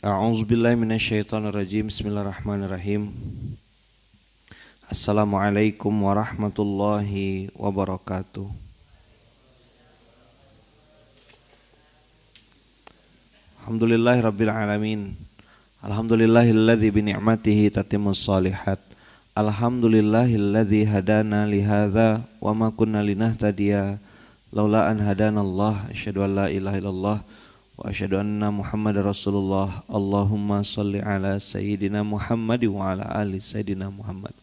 A'udzubillahi minasyaitonirrajim. Bismillahirrahmanirrahim. Assalamualaikum warahmatullahi wabarakatuh. Alhamdulillahirabbil alamin. Alhamdulillahilladzi bi ni'matihi tatimmus shalihat. Alhamdulillahilladzi hadana li hadza wa ma kunna linahtadiya laula an hadanallah. Asyhadu an la ilaha illallah wa asyhadu anna Muhammadar Rasulullah. Allahumma shalli ala sayyidina Muhammad wa ala ali sayyidina Muhammad.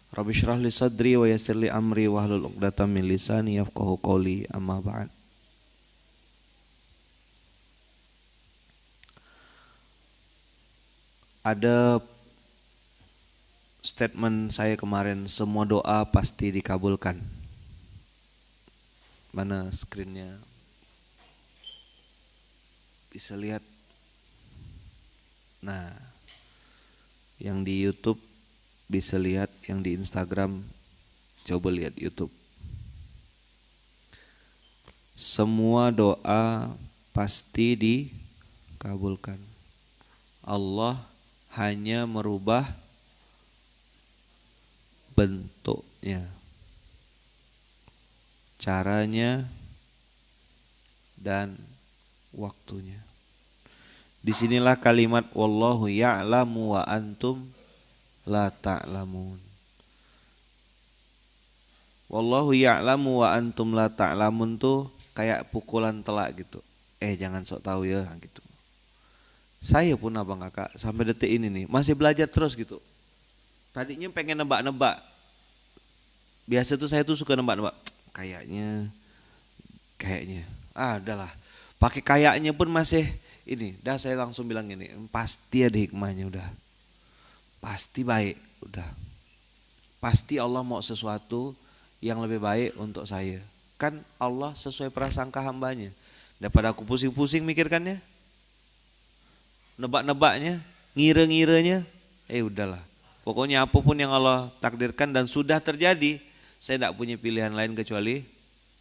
Rabbi shrah li sadri wa yassir li amri wa hlul 'uqdatam min lisani yafqahu qawli. Amma ba'd. Ada statement saya kemarin, semua doa pasti dikabulkan. Mana screennya? Bisa lihat. Nah, yang di YouTube bisa lihat, yang di Instagram coba lihat YouTube. Semua doa pasti dikabulkan. Allah hanya merubah bentuknya, caranya, dan waktunya. Disinilah kalimat wallahu ya'lamu wa antum la ta'lamun. Wallahu ya'lamu wa antum la ta'lamun tuh kayak pukulan telak gitu. Jangan sok tahu ya gitu. Saya pun abang kakak sampai detik ini nih masih belajar terus gitu. Tadinya pengen nebak-nebak. Biasa tuh saya tuh suka nebak-nebak. Kayaknya. Adalah. Pakai kayaknya pun masih ini. Dah saya langsung bilang gini. Pasti ada hikmahnya udah. Pasti baik udah. Pasti Allah mau sesuatu yang lebih baik untuk saya. Kan Allah sesuai prasangka hambanya. Daripada aku pusing-pusing mikirkannya. Nebak-nebaknya, ngira-ngiranya, udahlah. Pokoknya apapun yang Allah takdirkan dan sudah terjadi, saya tidak punya pilihan lain kecuali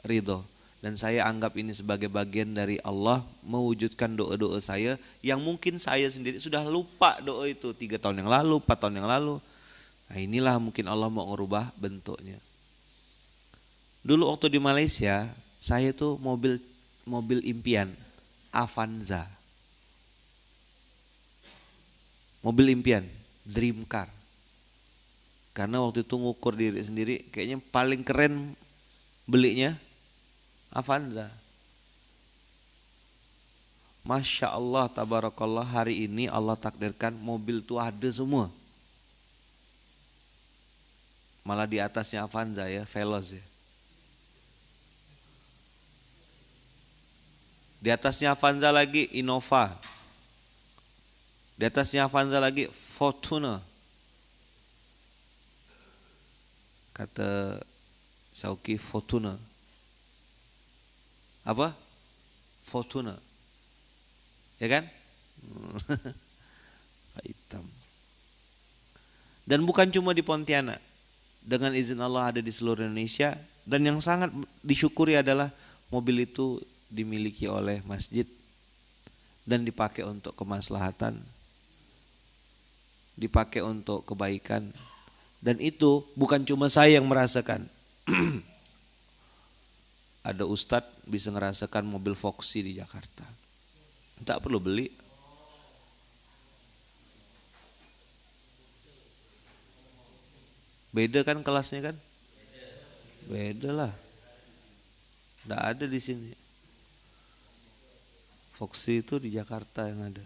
ridho. Dan saya anggap ini sebagai bagian dari Allah mewujudkan doa-doa saya yang mungkin saya sendiri sudah lupa doa itu 3 tahun yang lalu, 4 tahun yang lalu. Nah inilah mungkin Allah mau ngerubah bentuknya. Dulu waktu di Malaysia, saya tuh mobil impian, Avanza. Mobil impian, dream car. Karena waktu itu ngukur diri sendiri, kayaknya paling keren belinya Avanza. Masya Allah, tabarakallah, hari ini Allah takdirkan mobil itu ada semua. Malah di atasnya Avanza ya, Veloz ya. Di atasnya Avanza lagi Innova. Di atasnya Avanza lagi Fortuner. Kata Sauki Fortuner. Apa? Fortuner. Ya kan? Hitam. Dan bukan cuma di Pontianak. Dengan izin Allah ada di seluruh Indonesia. Dan yang sangat disyukuri adalah mobil itu dimiliki oleh masjid. Dan dipakai untuk kemaslahatan. Dipakai untuk kebaikan. Dan itu bukan cuma saya yang merasakan. Ada ustadz bisa ngerasakan mobil Foxy di Jakarta. Tak perlu beli. Beda kan kelasnya kan? Beda lah. Nggak ada di sini. Foxy itu di Jakarta yang ada.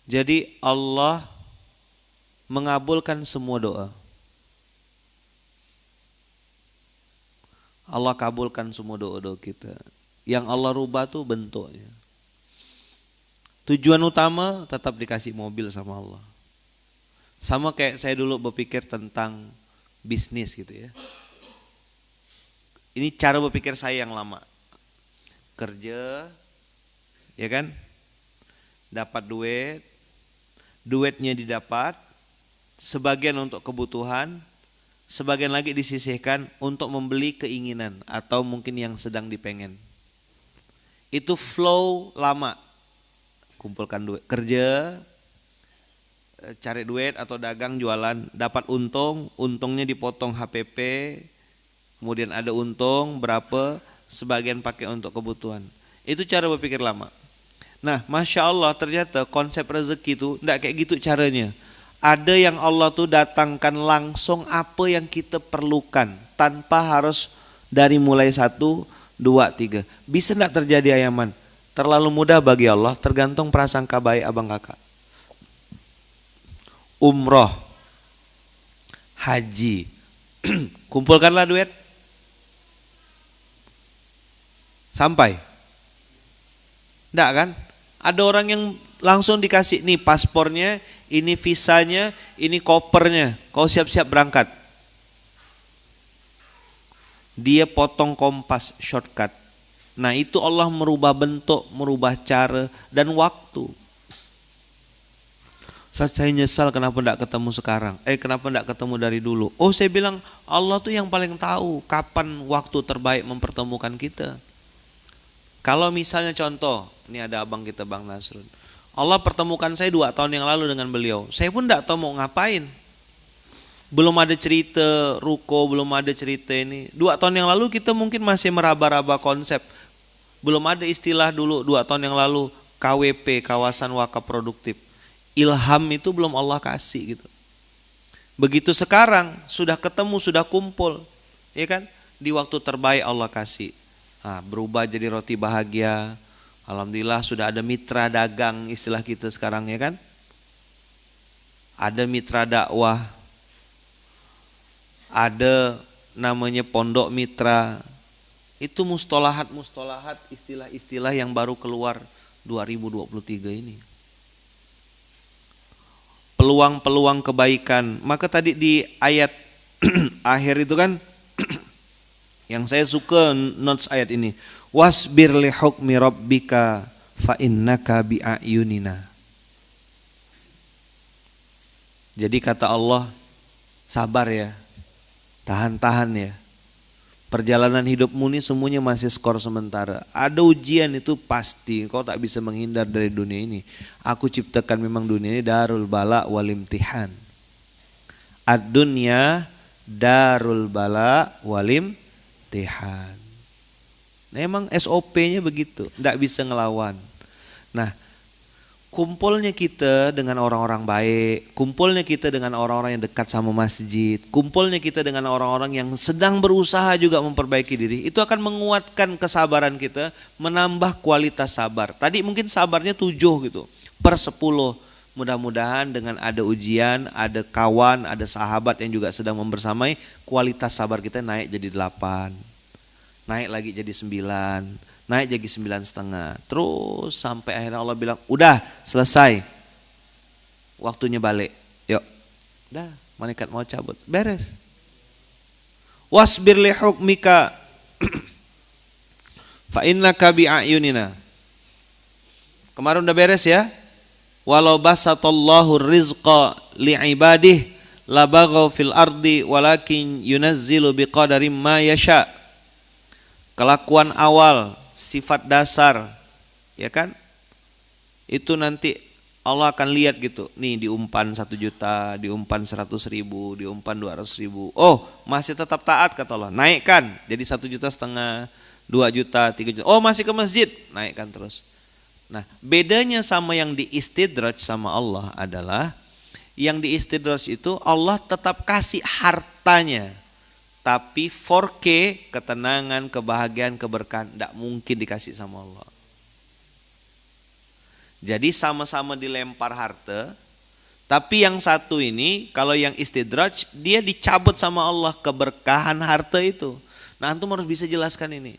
Jadi Allah mengabulkan semua doa. Allah kabulkan semua doa-doa kita. Yang Allah rubah tuh bentuknya. Tujuan utama tetap dikasih mobil sama Allah. Sama kayak saya dulu berpikir tentang bisnis gitu ya. Ini cara berpikir saya yang lama. Kerja, ya kan? Dapat duit. Duitnya didapat, sebagian untuk kebutuhan, sebagian lagi disisihkan untuk membeli keinginan atau mungkin yang sedang dipengen. Itu flow lama. Kumpulkan duit, kerja, cari duit atau dagang jualan, dapat untung, untungnya dipotong HPP, kemudian ada untung berapa, sebagian pakai untuk kebutuhan. Itu cara berpikir lama. Nah, Masya Allah ternyata konsep rezeki itu enggak kayak gitu caranya. Ada yang Allah tuh datangkan langsung apa yang kita perlukan tanpa harus dari mulai 1, 2, 3. Bisa enggak terjadi Ayaman? Terlalu mudah bagi Allah, tergantung prasangka baik abang kakak. Umroh, haji, kumpulkanlah duit, sampai. Enggak kan? Ada orang yang langsung dikasih nih paspornya, ini visanya, ini kopernya, kau siap-siap berangkat. Dia potong kompas shortcut. Nah itu Allah merubah bentuk, merubah cara dan waktu. Saat saya nyesal kenapa tidak ketemu sekarang, kenapa tidak ketemu dari dulu. Oh saya bilang Allah tuh yang paling tahu kapan waktu terbaik mempertemukan kita. Kalau misalnya contoh, ini ada abang kita Bang Nasrun. Allah pertemukan saya 2 tahun yang lalu dengan beliau. Saya pun tidak tahu mau ngapain. Belum ada cerita ruko, belum ada cerita ini. 2 tahun yang lalu kita mungkin masih meraba-raba konsep. Belum ada istilah dulu 2 tahun yang lalu KWP, kawasan wakaf produktif. Ilham itu belum Allah kasih gitu. Begitu sekarang sudah ketemu, sudah kumpul, ya kan? Di waktu terbaik Allah kasih. Nah, berubah jadi roti bahagia. Alhamdulillah sudah ada mitra dagang istilah kita sekarang ya kan? Ada mitra dakwah. Ada namanya pondok mitra. Itu mustolahat, istilah-istilah yang baru keluar 2023 ini. Peluang-peluang kebaikan. Maka tadi di ayat akhir itu kan yang saya suka notes ayat ini. Wasbir li hukmi rabbika fa innaka bi'ayunina. Jadi kata Allah, sabar ya. Tahan-tahan ya. Perjalanan hidupmu ini semuanya masih skor sementara. Ada ujian itu pasti. Kau tak bisa menghindar dari dunia ini. Aku ciptakan memang dunia ini darul bala wal imtihan. Ad-dunya darul bala wal imtihan. Nah, emang SOP-nya begitu. Tidak bisa ngelawan. Nah, kumpulnya kita dengan orang-orang baik, kumpulnya kita dengan orang-orang yang dekat sama masjid, kumpulnya kita dengan orang-orang yang sedang berusaha juga memperbaiki diri, itu akan menguatkan kesabaran kita, menambah kualitas sabar. Tadi mungkin sabarnya 7 gitu, per 10. Mudah-mudahan dengan ada ujian, ada kawan, ada sahabat yang juga sedang membersamai, kualitas sabar kita naik jadi 8, naik lagi jadi 9. Naik jadi 9,5. Terus sampai akhirnya Allah bilang, udah selesai. Waktunya balik. Yuk. Udah, malaikat mau cabut. Beres. Wasbir li hukmika fa innaka bi'ayunina. Kemarin udah beres ya. Walau basatallahu rizqa li'ibadih labaghaw fil ardi walakin yunazzilu biqadarim ma yasha. Kelakuan awal, sifat dasar, ya kan? Itu nanti Allah akan lihat gitu. Nih diumpan 1 juta, diumpan 100.000, diumpan 200.000. Oh masih tetap taat kata Allah. Naikkan jadi 1,5 juta, 2 juta, 3 juta. Oh masih ke masjid, naikkan terus. Nah bedanya sama yang diistidraj sama Allah adalah yang diistidraj itu Allah tetap kasih hartanya. Tapi 4K, ketenangan, kebahagiaan, keberkahan tidak mungkin dikasih sama Allah. Jadi sama-sama dilempar harta, tapi yang satu ini kalau yang istidraj dia dicabut sama Allah keberkahan harta itu. Nah antum harus bisa jelaskan ini.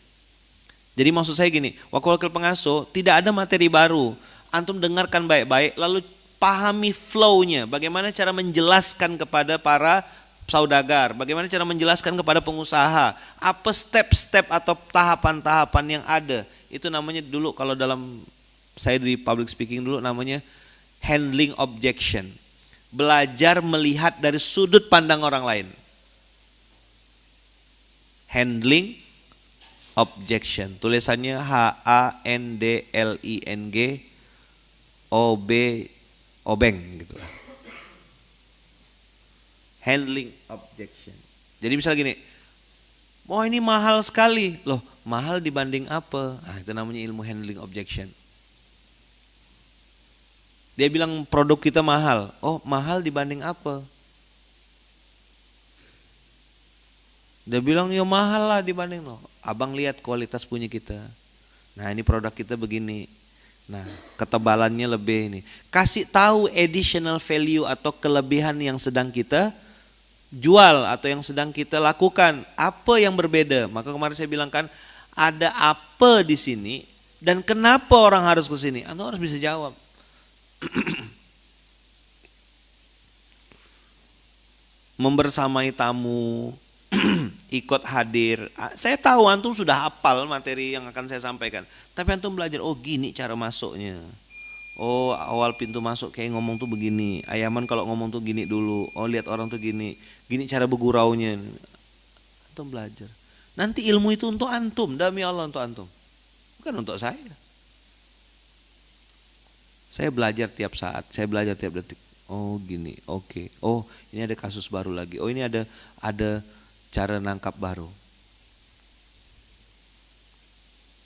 Jadi maksud saya gini, wakil pengasuh tidak ada materi baru. Antum dengarkan baik-baik lalu pahami flow-nya, bagaimana cara menjelaskan kepada para saudagar, bagaimana cara menjelaskan kepada pengusaha, apa step-step atau tahapan-tahapan yang ada. Itu namanya dulu kalau dalam saya di public speaking dulu namanya handling objection. Belajar melihat dari sudut pandang orang lain. Handling objection. Tulisannya HANDLING obeng gitu lah. Handling objection. Jadi misal gini, oh ini mahal sekali. Loh, mahal dibanding apa? Ah, itu namanya ilmu handling objection. Dia bilang produk kita mahal. Oh, mahal dibanding apa? Dia bilang ya mahal lah dibanding lo. Abang lihat kualitas punya kita. Nah, ini produk kita begini. Nah, ketebalannya lebih ini. Kasih tahu additional value atau kelebihan yang sedang kita jual atau yang sedang kita lakukan. Apa yang berbeda? Maka kemarin saya bilang kan ada apa di sini dan kenapa orang harus ke sini? Anda harus bisa jawab. Membersamai tamu, ikut hadir. Saya tahu antum sudah hafal materi yang akan saya sampaikan. Tapi antum belajar, oh gini cara masuknya. Oh awal pintu masuk kayak ngomong tuh begini. Ayaman kalau ngomong tuh gini dulu. Oh lihat orang tuh gini. Gini cara berguraunya. Antum belajar. Nanti ilmu itu untuk antum. Demi Allah untuk antum. Bukan untuk saya. Saya belajar tiap saat, saya belajar tiap detik. Oh gini, oke. Oh ini ada kasus baru lagi. Oh ini ada cara nangkap baru.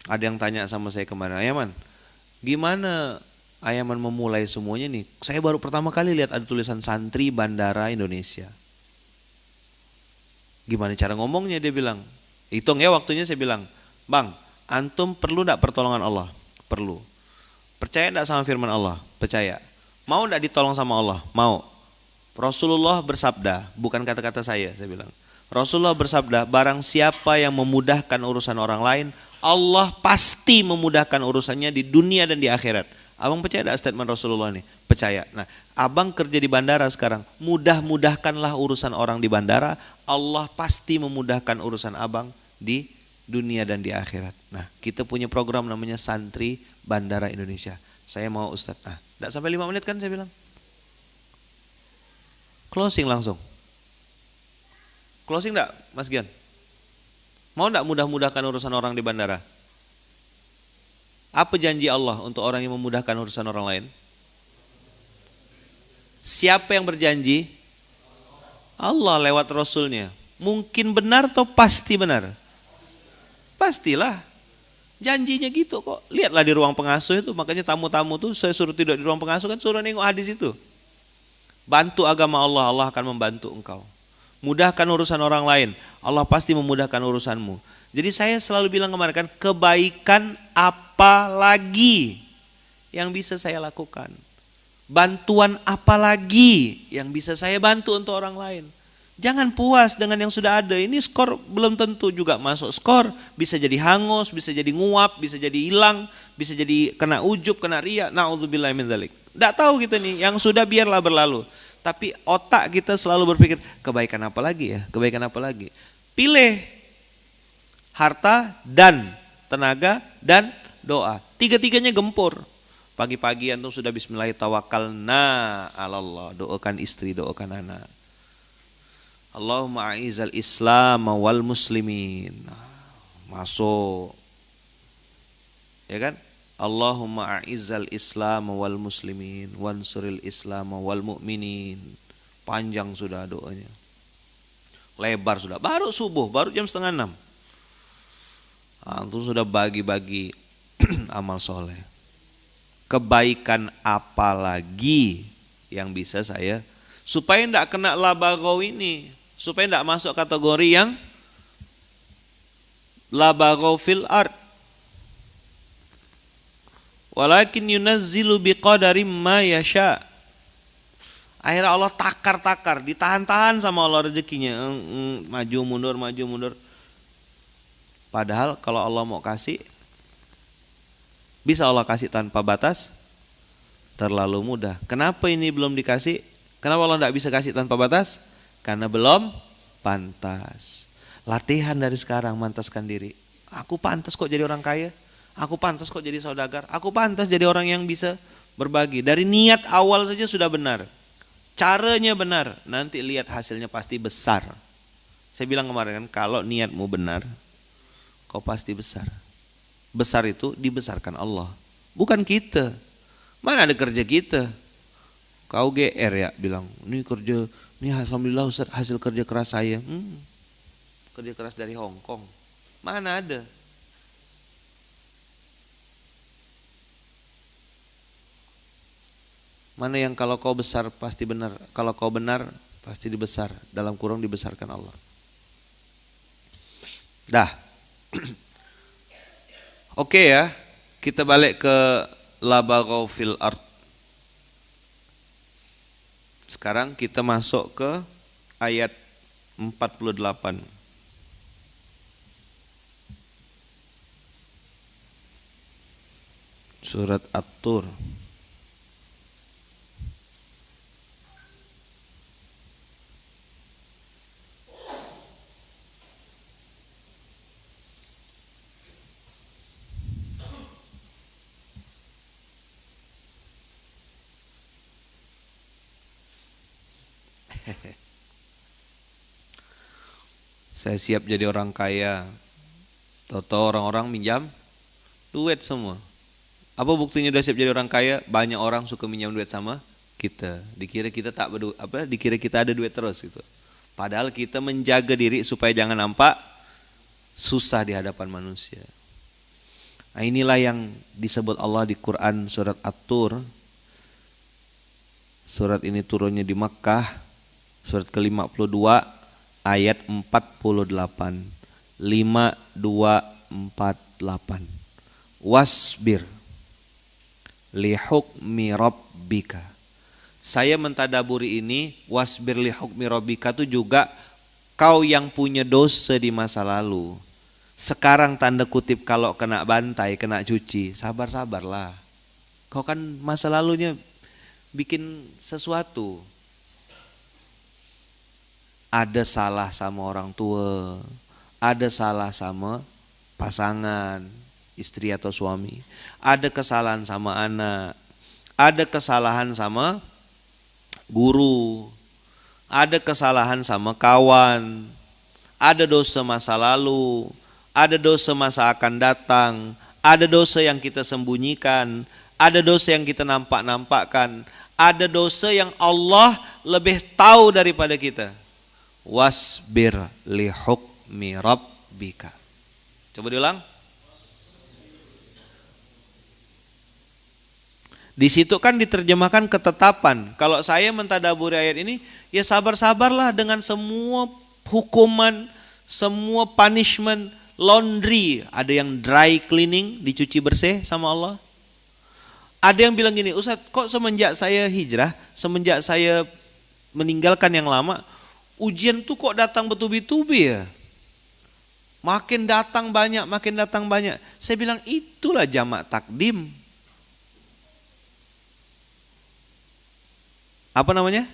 Ada yang tanya sama saya kemarin, Ayaman, gimana Ayaman memulai semuanya nih? Saya baru pertama kali lihat ada tulisan Santri Bandara Indonesia. Gimana cara ngomongnya? Dia bilang, hitung ya waktunya. Saya bilang, Bang, antum perlu enggak pertolongan Allah? Perlu. Percaya enggak sama firman Allah? Percaya. Mau enggak ditolong sama Allah? Mau. Rasulullah bersabda, bukan kata-kata saya bilang. Rasulullah bersabda, barang siapa yang memudahkan urusan orang lain, Allah pasti memudahkan urusannya di dunia dan di akhirat. Abang percaya enggak statement Rasulullah nih? Percaya. Nah, abang kerja di bandara sekarang, mudah-mudahkanlah urusan orang di bandara, Allah pasti memudahkan urusan abang di dunia dan di akhirat. Nah, kita punya program namanya Santri Bandara Indonesia. Saya mau Ustadz. Nah, tidak sampai 5 menit kan saya bilang. Closing langsung. Closing enggak, Mas Gian? Mau enggak mudah-mudahkan urusan orang di bandara? Apa janji Allah untuk orang yang memudahkan urusan orang lain? Siapa yang berjanji? Allah lewat Rasulnya. Mungkin benar atau pasti benar? Pastilah. Janjinya gitu kok. Lihatlah di ruang pengasuh itu. Makanya tamu-tamu tuh saya suruh tidur di ruang pengasuh kan suruh nengok hadis itu. Bantu agama Allah, Allah akan membantu engkau. Mudahkan urusan orang lain, Allah pasti memudahkan urusanmu. Jadi saya selalu bilang kemarin kan, kebaikan apa lagi yang bisa saya lakukan? Bantuan apa lagi yang bisa saya bantu untuk orang lain? Jangan puas dengan yang sudah ada. Ini skor belum tentu juga masuk skor. Bisa jadi hangus, bisa jadi nguap, bisa jadi hilang, bisa jadi kena ujub, kena riya. Na'udzubillahi min dzalik. Enggak tahu kita nih, yang sudah biarlah berlalu. Tapi otak kita selalu berpikir, kebaikan apa lagi ya? Kebaikan apa lagi? Pilih harta dan tenaga dan doa. Tiga-tiganya gempur. Pagi-pagi antum sudah bismillah tawakkalna 'alallah. Doakan istri, doakan anak. Allahumma a'izal Islam wal muslimin. Masuk. Ya kan? Allahumma a'izal Islam wal muslimin wansuril Islam wal mu'minin. Panjang sudah doanya. Lebar sudah. Baru subuh, baru jam 5:30. Antum sudah bagi-bagi amal soleh. Kebaikan apa lagi yang bisa saya supaya tidak kena labaghaw ini, supaya tidak masuk kategori yang labaghaw fil ard. Walakin yunazzilu biqadarim ma yasha. Akhirnya Allah takar-takar, ditahan-tahan sama Allah rezekinya, maju mundur, maju mundur. Padahal kalau Allah mau kasih, bisa Allah kasih tanpa batas, terlalu mudah. Kenapa ini belum dikasih? Kenapa Allah tidak bisa kasih tanpa batas? Karena belum pantas. Latihan dari sekarang, mantaskan diri. Aku pantas kok jadi orang kaya. Aku pantas kok jadi saudagar. Aku pantas jadi orang yang bisa berbagi. Dari niat awal saja sudah benar. Caranya benar. Nanti lihat hasilnya pasti besar. Saya bilang kemarin kan, kalau niatmu benar, kau pasti besar. Besar itu dibesarkan Allah, bukan kita. Mana ada kerja kita? Kau GR ya bilang, ini kerja, ini alhamdulillah Ustaz, hasil kerja keras saya. Kerja keras dari Hong Kong. Mana ada? Mana yang kalau kau besar pasti benar, kalau kau benar pasti dibesar, dalam kurung dibesarkan Allah. Dah. Oke ya, kita balik ke la baghaw fil ard. Sekarang kita masuk ke ayat 48. Surat At-Tur. Saya siap jadi orang kaya. Toto orang-orang minjam duit semua. Apa buktinya udah siap jadi orang kaya? Banyak orang suka minjam duit sama kita. Dikira kita dikira kita ada duit terus gitu. Padahal kita menjaga diri supaya jangan nampak susah di hadapan manusia. Nah, inilah yang disebut Allah di Quran surat At-Tur. Surat ini turunnya di Makkah. Surat ke-52 ayat 48. 5248. Wasbir li hukmi rabbika. Saya mentadaburi ini, wasbir li hukmi rabbika itu juga kau yang punya dosa di masa lalu. Sekarang tanda kutip kalau kena bantai, kena cuci, sabar-sabarlah. Kau kan masa lalunya bikin sesuatu. Ada salah sama orang tua, ada salah sama pasangan, istri atau suami, ada kesalahan sama anak, ada kesalahan sama guru, ada kesalahan sama kawan, ada dosa masa lalu, ada dosa masa akan datang, ada dosa yang kita sembunyikan, ada dosa yang kita nampak-nampakkan, ada dosa yang Allah lebih tahu daripada kita. Wasbir li hukmi rabbika. Coba diulang. Di situ kan diterjemahkan ketetapan. Kalau saya mentadaburi ayat ini, ya sabar-sabarlah dengan semua hukuman, semua punishment, laundry. Ada yang dry cleaning, dicuci bersih sama Allah. Ada yang bilang gini, Ustaz, kok semenjak saya hijrah, semenjak saya meninggalkan yang lama, ujian tuh kok datang bertubi-tubi ya. Makin datang banyak, makin datang banyak. Saya bilang itulah jamak takdim. Apa namanya?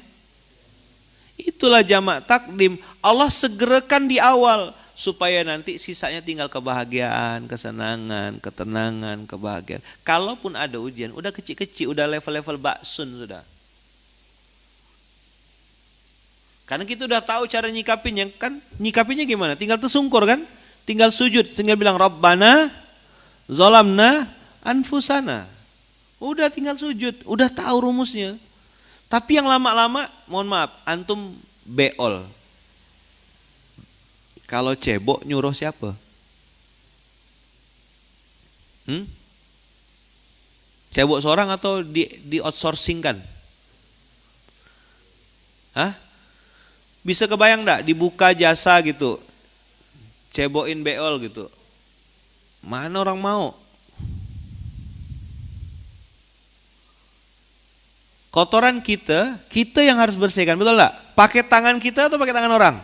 Itulah jamak takdim. Allah segerakan di awal supaya nanti sisanya tinggal kebahagiaan, kesenangan, ketenangan, kebahagiaan. Kalaupun ada ujian, udah kecil-kecil, udah level-level baksun sudah. Karena kita udah tahu cara nyikapinya kan, nyikapinya gimana? Tinggal tersungkur kan? Tinggal sujud, tinggal bilang Rabbana zalamna anfusana. Udah tinggal sujud, udah tahu rumusnya. Tapi yang lama-lama, mohon maaf, antum beol. Kalau cebok nyuruh siapa? Cebok seorang atau di outsourcing kan? Hah? Bisa kebayang enggak dibuka jasa gitu, cebokin beol gitu. Mana orang mau? Kotoran kita yang harus bersihkan, betul enggak? Pakai tangan kita atau pakai tangan orang?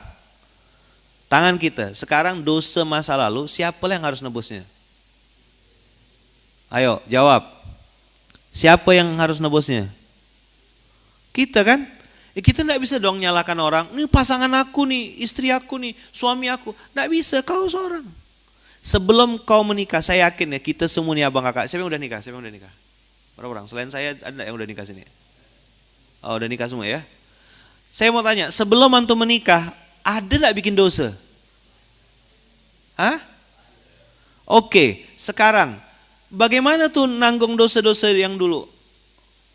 Tangan kita. Sekarang dosa masa lalu, siapa yang harus nebusnya? Ayo, jawab. Siapa yang harus nebusnya? Kita kan? Kita enggak bisa dong nyalakan orang, ini pasangan aku nih, istri aku nih, suami aku. Enggak bisa, kau seorang. Sebelum kau menikah, saya yakin ya kita semua nih abang kakak. Siapa yang udah nikah? Siapa yang udah nikah? Berapa orang? Selain saya ada yang udah nikah sini? Oh udah nikah semua ya? Saya mau tanya, sebelum antum menikah, ada enggak bikin dosa? Hah? Oke, sekarang bagaimana tuh nanggung dosa-dosa yang dulu?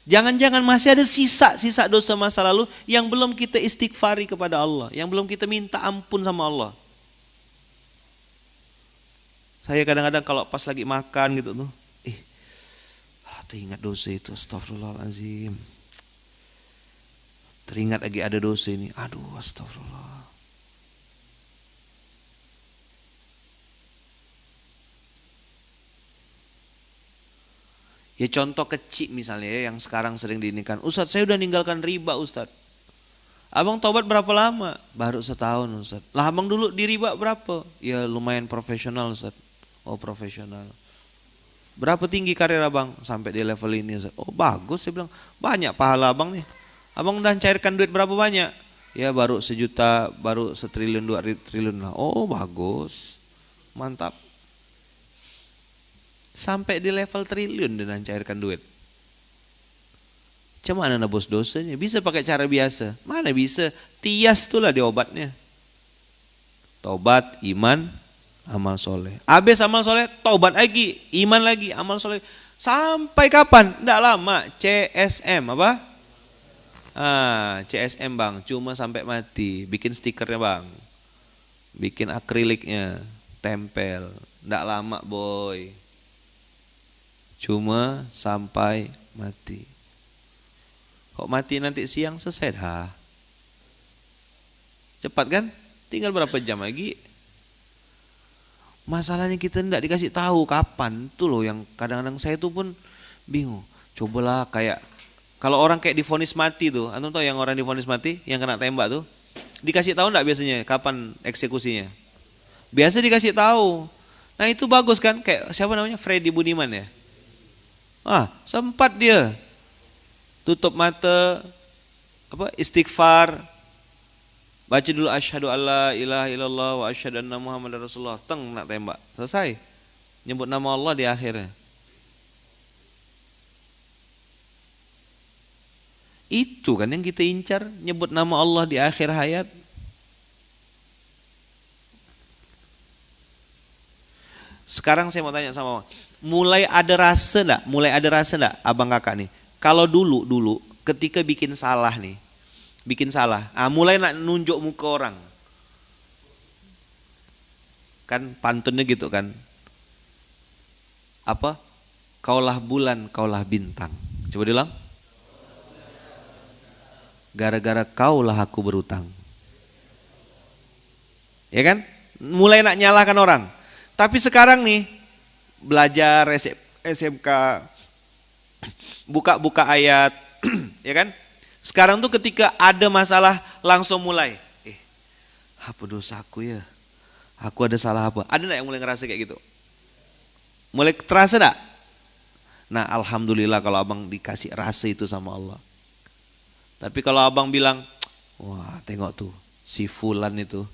Jangan-jangan masih ada sisa-sisa dosa masa lalu yang belum kita istighfari kepada Allah, yang belum kita minta ampun sama Allah. Saya kadang-kadang kalau pas lagi makan gitu tuh, teringat dosa itu, astagfirullahaladzim. Teringat lagi ada dosa ini, aduh astagfirullah. Ya contoh kecil misalnya ya, yang sekarang sering diinikan. Ustadz, saya udah ninggalkan riba Ustadz. Abang tobat berapa lama? Baru setahun Ustadz. Lah abang dulu di riba berapa? Ya lumayan profesional Ustadz. Oh profesional. Berapa tinggi karir abang? Sampai di level ini Ustadz. Oh bagus, saya bilang. Banyak pahala abang nih. Abang udah cairkan duit berapa banyak? Ya baru 1 juta, baru 1 triliun, 2 triliun lah. Oh bagus. Mantap. Sampai di level triliun dengan cairkan duit. Cuma mana nebus dosanya? Bisa pakai cara biasa. Mana bisa? Tias itulah diobatnya. Tobat, iman, amal soleh. Habis amal soleh, tobat lagi, iman lagi, amal soleh. Sampai kapan? Tidak lama. CSM apa? CSM bang. Cuma sampai mati. Bikin stikernya bang. Bikin akriliknya. Tempel. Tidak lama boy. Cuma sampai mati. Kok mati nanti siang selesai dah. Cepat kan? Tinggal berapa jam lagi. Masalahnya kita tidak dikasih tahu kapan. Itu loh yang kadang-kadang saya tuh pun bingung. Cobalah kayak, kalau orang kayak divonis mati tuh. Antum tahu yang orang divonis mati, yang kena tembak tuh. Dikasih tahu enggak biasanya kapan eksekusinya? Biasa dikasih tahu. Nah itu bagus kan? Kayak siapa namanya? Freddy Budiman ya? Sempat dia tutup mata, istighfar, baca dulu asyhadu alla ilaha illallah wa asyhadu anna muhammadar rasulullah, nak tembak, selesai. Nyebut nama Allah di akhirnya. Itu kan yang kita incar, nyebut nama Allah di akhir hayat. Sekarang saya mau tanya sama mulai ada rasa enggak abang kakak nih? Kalau dulu ketika bikin salah, mulai nak nunjuk muka orang. Kan pantunnya gitu kan. Apa? Kaulah bulan, kaulah bintang. Coba diulang. Gara-gara kaulah aku berutang. Ya kan? Mulai nak nyalahkan orang. Tapi sekarang nih, belajar SMK, buka-buka ayat, ya kan? Sekarang tuh ketika ada masalah langsung mulai, apa dosaku ya? Aku ada salah apa? Ada enggak yang mulai ngerasa kayak gitu? Mulai terasa enggak? Nah alhamdulillah kalau abang dikasih rasa itu sama Allah. Tapi kalau abang bilang, wah tengok tuh si fulan itu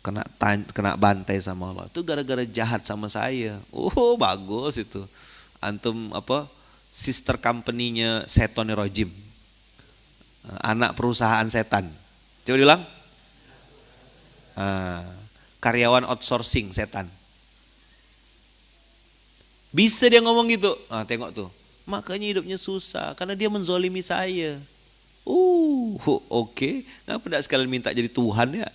kena bantai sama Allah. Itu gara-gara jahat sama saya. Oh bagus itu. Antum sister company-nya Setonnya Rojim. Anak perusahaan setan. Coba diulang. Karyawan outsourcing setan. Bisa dia ngomong gitu. Tengok tuh. Makanya hidupnya susah karena dia menzolimi saya. Oke. Ngapa enggak sekalian minta jadi Tuhan ya?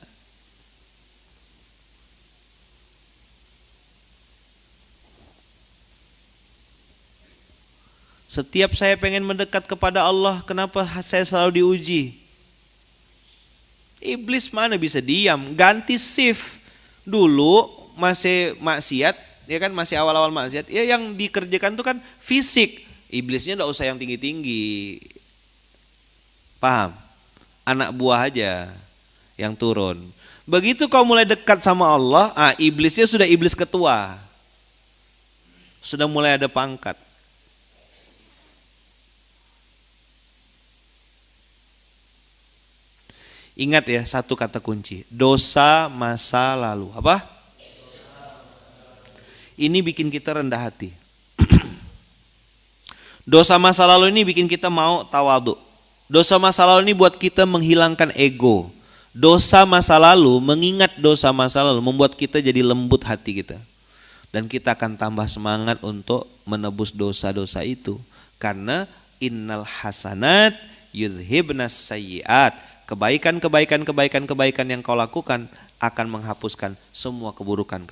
Setiap saya pengen mendekat kepada Allah, kenapa saya selalu diuji? Iblis mana bisa diam? Ganti shift. Dulu masih maksiat, ya kan masih awal-awal maksiat. Ya yang dikerjakan tuh kan fisik. Iblisnya enggak usah yang tinggi-tinggi. Paham? Anak buah aja yang turun. Begitu kau mulai dekat sama Allah, iblisnya sudah iblis ketua. Sudah mulai ada pangkat. Ingat ya satu kata kunci, dosa masa lalu. Apa? Ini bikin kita rendah hati. Dosa masa lalu ini bikin kita mau tawadhu. Dosa masa lalu ini buat kita menghilangkan ego. Dosa masa lalu, mengingat dosa masa lalu membuat kita jadi lembut hati kita. Dan kita akan tambah semangat untuk menebus dosa-dosa itu. Karena innal hasanat yudhibnas sayyiat. Kebaikan yang kau lakukan akan menghapuskan semua keburukan.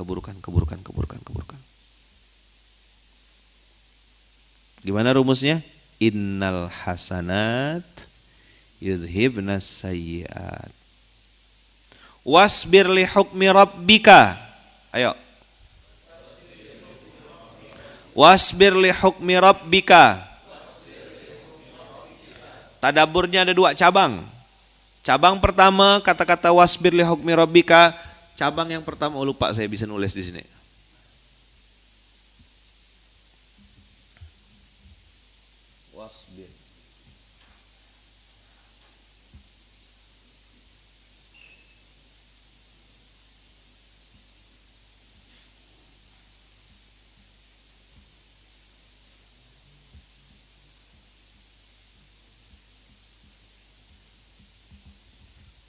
Gimana rumusnya? Innal hasanat yudhibnas sayyiat. Wasbir li hukmi rabbika. Ayo. Wasbir li hukmi rabbika. Tadaburnya ada 2 cabang. Cabang pertama kata-kata wasbir li hukmi rabbika. Cabang yang pertama, lupa saya bisa nulis di sini. Wasbir.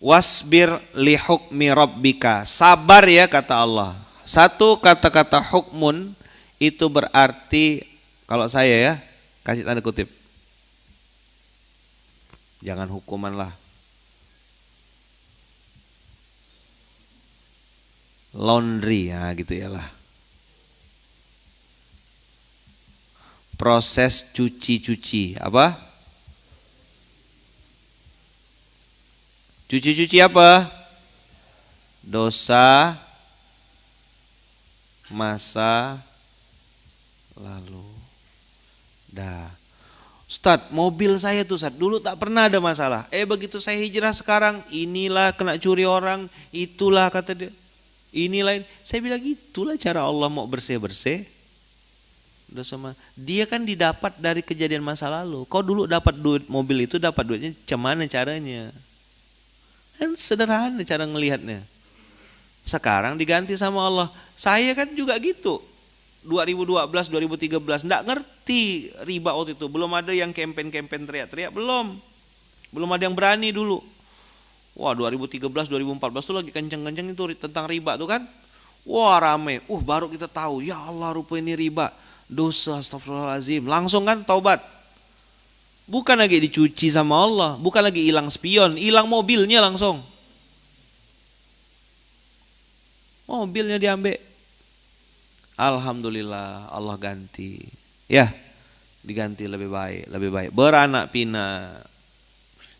Wasbir li hukmi rabbika. Sabar ya kata Allah. Satu kata-kata hukmun itu berarti, kalau saya ya kasih tanda kutip, jangan hukuman lah, laundry ya gitu ya lah, proses cuci apa? Cuci apa? Dosa masa lalu. Dah. Ustadz, mobil saya tuh Ustadz, dulu tak pernah ada masalah. Begitu saya hijrah sekarang, inilah kena curi orang, itulah kata dia. Inilah. Saya bilang itulah cara Allah mau bersih-bersih. Dia kan didapat dari kejadian masa lalu. Kau dulu dapat duit mobil itu, dapat duitnya cemana caranya? Kan sederhana cara ngelihatnya. Sekarang diganti sama Allah. Saya kan juga gitu. 2012, 2013 enggak ngerti riba waktu itu. Belum ada yang campaign teriak-teriak, belum. Belum ada yang berani dulu. Wah, 2013, 2014 tuh lagi kenceng-kenceng itu tentang riba tuh kan. Wah, rame. Baru kita tahu, ya Allah rupanya ini riba. Dosa, astagfirullahaladzim. Langsung kan taubat. Bukan lagi dicuci sama Allah, bukan lagi hilang spion, hilang mobilnya langsung. Mobilnya diambil. Alhamdulillah Allah ganti. Ya, diganti lebih baik. Beranak pinak.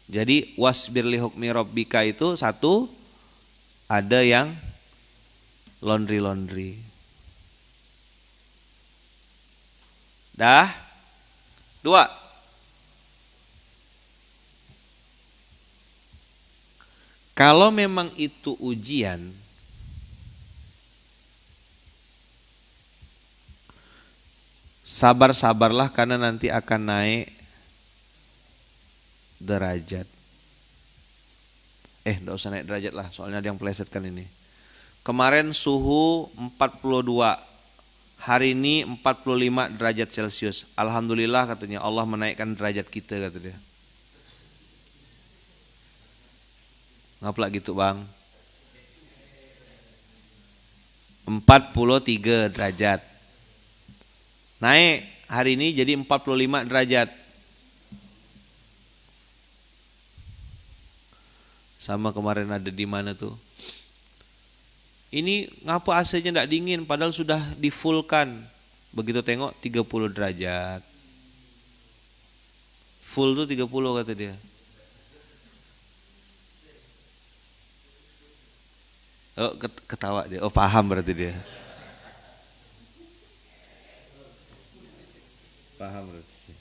Jadi wasbir li hukmi rabbika itu satu, ada yang laundry. Dah. 2. Kalau memang itu ujian, sabar-sabarlah karena nanti akan naik derajat. Enggak usah naik derajat lah, soalnya ada yang pelesetkan ini. Kemarin suhu 42, hari ini 45 derajat Celcius. Alhamdulillah katanya Allah menaikkan derajat kita kata dia. Ngapain gitu bang? 43 derajat. Naik hari ini jadi 45 derajat. Sama kemarin ada di mana tuh? Ini ngapa AC-nya enggak dingin padahal sudah di-fullkan. Begitu tengok 30 derajat. Full tuh 30 kata dia. Ketawa dia. Paham berarti dia. Paham berarti.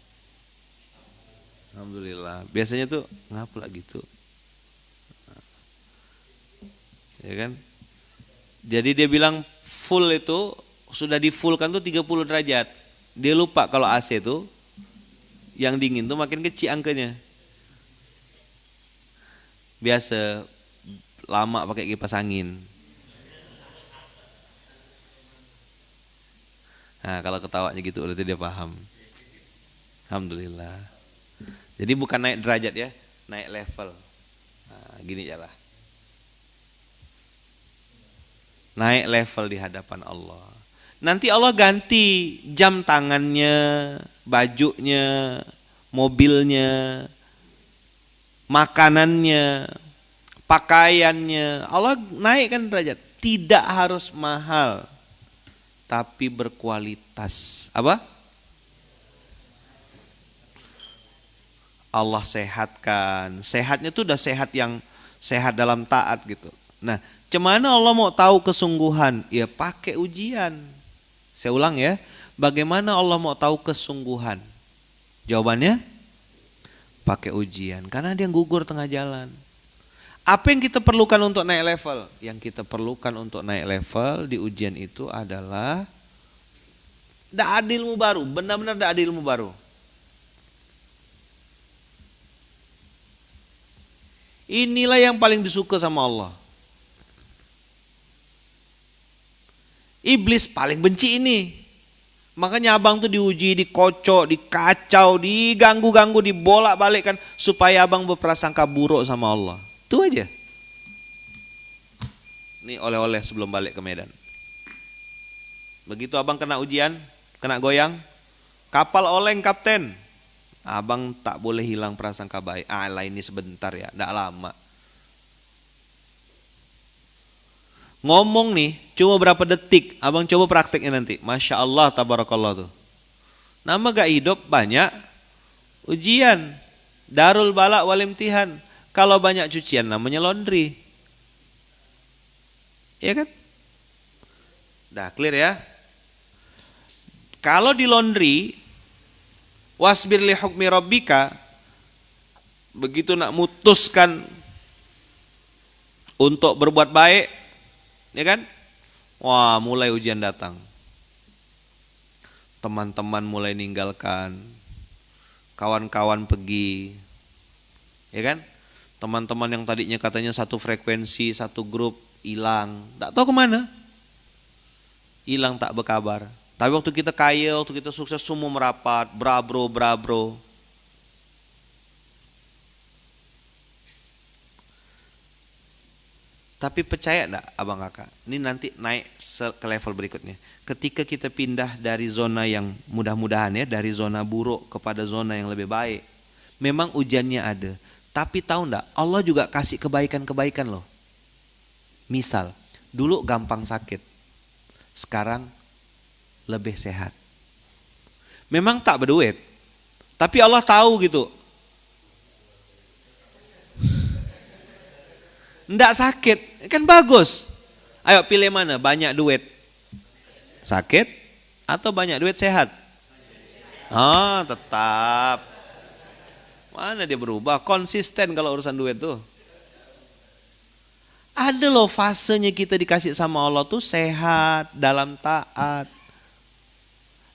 Alhamdulillah. Biasanya tuh ngapa gitu. Ya kan? Jadi dia bilang full itu sudah di full kan tuh 30 derajat. Dia lupa kalau AC itu yang dingin tuh makin kecil angkanya. Biasa lama pakai kipas angin. Nah, kalau ketawanya gitu berarti dia paham. Alhamdulillah. Jadi bukan naik derajat ya, naik level. Nah, gini aja lah. Naik level di hadapan Allah. Nanti Allah ganti jam tangannya, bajunya, mobilnya, makanannya, pakaiannya. Allah naikkan derajat. Tidak harus mahal, tapi berkualitas. Apa? Allah sehatkan. Sehatnya itu udah sehat yang sehat dalam taat gitu. Nah, cemana Allah mau tahu kesungguhan? Ya pakai ujian. Saya ulang ya, bagaimana Allah mau tahu kesungguhan? Jawabannya pakai ujian, karena dia gugur tengah jalan. Apa yang kita perlukan untuk naik level? Yang kita perlukan untuk naik level di ujian itu adalah ada ilmu baru, benar-benar ada ilmu baru. Inilah yang paling disuka sama Allah. Iblis paling benci ini. Makanya abang tuh diuji, dikocok, dikacau, diganggu-ganggu, dibolak-balikkan supaya abang berprasangka buruk sama Allah. Itu aja. Ini oleh-oleh sebelum balik ke Medan. Begitu abang kena ujian, kena goyang, kapal oleng kapten. Abang tak boleh hilang prasangka baik. Lah ini sebentar ya, enggak lama. Ngomong nih, cuma berapa detik, abang coba prakteknya nanti. Masya Allah, tabarakallah tuh. Nama gak hidup banyak ujian. Darul balak wal imtihan. Kalau banyak cucian namanya laundry. Iya kan? Dah clear ya. Kalau di laundry, wasbir li hukmi rabbika, begitu nak mutuskan untuk berbuat baik, ya kan? Wah, mulai ujian datang. Teman-teman mulai ninggalkan, kawan-kawan pergi, ya kan? Teman-teman yang tadinya katanya satu frekuensi, satu grup, hilang. Tak tahu kemana. Hilang tak berkabar. Tapi waktu kita kaya, waktu kita sukses, semua merapat, brabro. Tapi percaya enggak abang kakak, ini nanti naik ke level berikutnya. Ketika kita pindah dari zona yang mudah-mudahan ya, dari zona buruk kepada zona yang lebih baik. Memang ujiannya ada. Tapi tahu enggak, Allah juga kasih kebaikan-kebaikan loh. Misal, dulu gampang sakit. Sekarang lebih sehat. Memang tak berduit. Tapi Allah tahu gitu. Nggak sakit, kan bagus. Ayo pilih mana, banyak duit sakit atau banyak duit sehat? Oh tetap. Mana dia berubah, konsisten kalau urusan duit tuh. Ada loh fasenya kita dikasih sama Allah tuh sehat, dalam taat.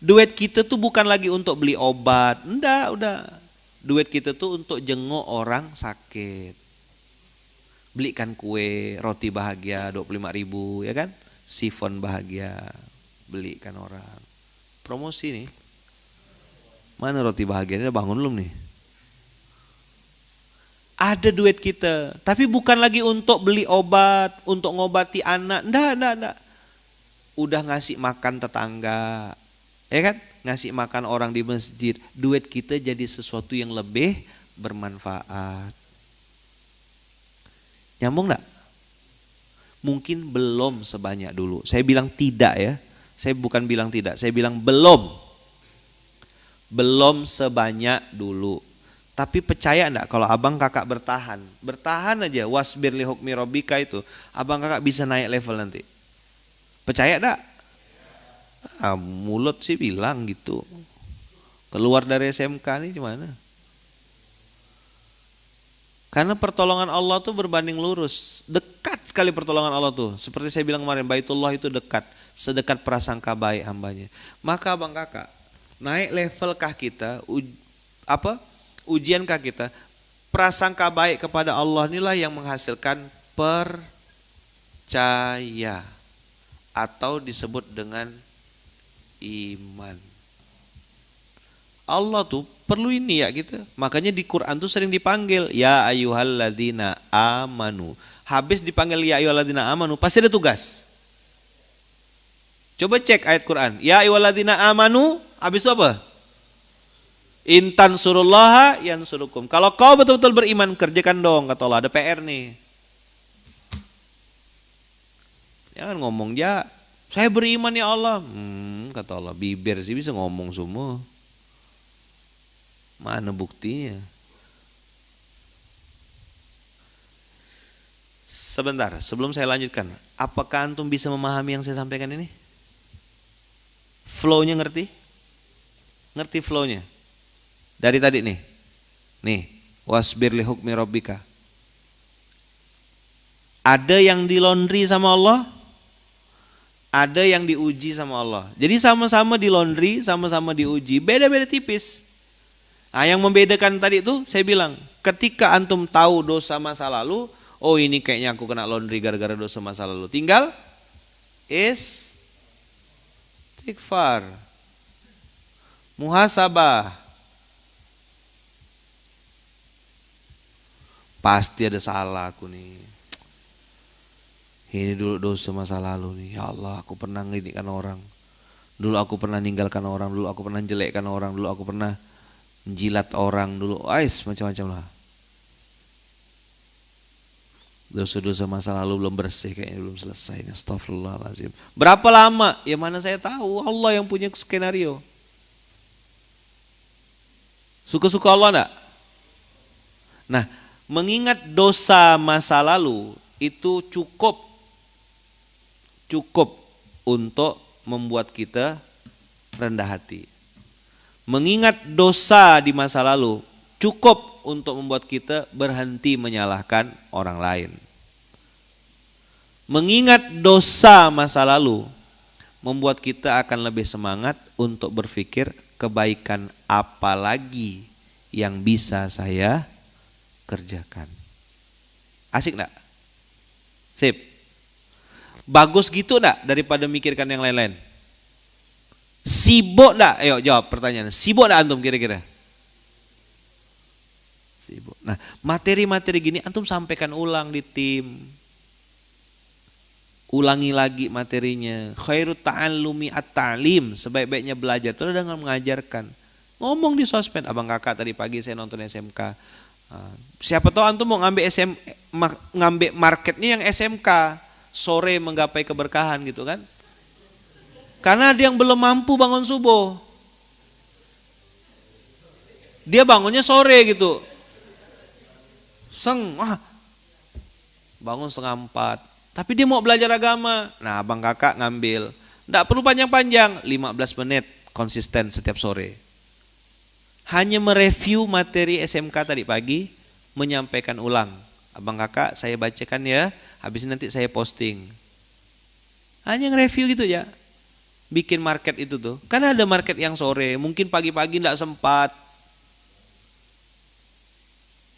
Duit kita tuh bukan lagi untuk beli obat, enggak, udah. Duit kita tuh untuk jenguk orang sakit. Belikan kue, roti bahagia 25.000 ya kan? Sifon bahagia, belikan orang. Promosi nih. Mana roti bahagia? Ini bangun belum nih? Ada duit kita, tapi bukan lagi untuk beli obat, untuk ngobati anak. Enggak. Udah ngasih makan tetangga, ya kan? Ngasih makan orang di masjid. Duit kita jadi sesuatu yang lebih bermanfaat. Nyambung enggak? Mungkin belum sebanyak dulu. Saya bilang tidak ya. Saya bukan bilang tidak, saya bilang belum. Belum sebanyak dulu. Tapi percaya enggak kalau abang kakak bertahan? Bertahan aja, wasbir li hukmi rabbika itu. Abang kakak bisa naik level nanti. Percaya enggak? Mulut sih bilang gitu. Keluar dari SMK nih gimana? Karena pertolongan Allah tuh berbanding lurus. Dekat sekali pertolongan Allah tuh. Seperti saya bilang kemarin, Baitullah itu dekat. Sedekat prasangka baik hambanya. Maka abang kakak, naik levelkah kita, ujiankah kita, prasangka baik kepada Allah inilah yang menghasilkan percaya. Atau disebut dengan iman. Allah tuh perlu ini ya gitu. Makanya di Quran tuh sering dipanggil ya ayyuhalladzina amanu. Habis dipanggil ya ayyuhalladzina amanu pasti ada tugas. Coba cek ayat Quran. Ya ayyuhalladzina amanu, habis itu apa? Intan surullaha yansurukum. Kalau kau betul-betul beriman, kerjakan dong, kata Allah. Ada PR nih. Jangan ngomong ya, saya beriman ya Allah. Kata Allah, bibir sih bisa ngomong semua. Mana buktinya? Sebentar, sebelum saya lanjutkan. Apakah antum bisa memahami yang saya sampaikan ini? Flow-nya ngerti? Ngerti flow-nya? Dari tadi nih. Nih, wasbir li hukmi rabbika. Ada yang di laundry sama Allah, ada yang diuji sama Allah. Jadi sama-sama di laundry, sama-sama diuji, beda-beda tipis. Nah, yang membedakan tadi itu saya bilang, ketika antum tahu dosa masa lalu, oh ini kayaknya aku kena laundry gara-gara dosa masa lalu. Tinggal istighfar, muhasabah. Pasti ada salah aku nih. Ini dulu dosa masa lalu nih. Ya Allah, aku pernah ngidikkan orang. Dulu aku pernah ninggalkan orang. Dulu aku pernah jelekkan orang. Dulu aku pernah menjilat orang. Dulu macam-macam lah. Dosa-dosa masa lalu belum bersih, kayaknya belum selesai. Astagfirullahaladzim. Berapa lama? Ya mana saya tahu. Allah yang punya skenario. Suka-suka Allah enggak? Nah, mengingat dosa masa lalu itu cukup untuk membuat kita rendah hati. Mengingat dosa di masa lalu cukup untuk membuat kita berhenti menyalahkan orang lain. Mengingat dosa masa lalu membuat kita akan lebih semangat untuk berpikir kebaikan apa lagi yang bisa saya kerjakan. Asik enggak? Sip. Bagus gitu enggak daripada mikirkan yang lain-lain? Sibuk enggak? Ayo jawab pertanyaan. Sibuk enggak antum kira-kira? Sibuk. Nah, materi-materi gini antum sampaikan ulang di tim. Ulangi lagi materinya. Khairut ta'allumi at-ta'lim. Sebaik-baiknya belajar itu dengan mengajarkan. Ngomong di sosmed. Abang kakak tadi pagi saya nonton SMK. Siapa tahu antum mau ngambil marketnya yang SMK, sore menggapai keberkahan gitu kan? Karena ada yang belum mampu bangun subuh, dia bangunnya sore gitu, bangun 3:30, tapi dia mau belajar agama. Nah, abang kakak ngambil, nggak perlu panjang-panjang, 15 menit konsisten setiap sore. Hanya mereview materi SMK tadi pagi, menyampaikan ulang. Abang kakak saya bacakan ya, habis nanti saya posting. Hanya nge-review gitu ya. Bikin market itu tuh. Karena ada market yang sore, mungkin pagi-pagi enggak sempat.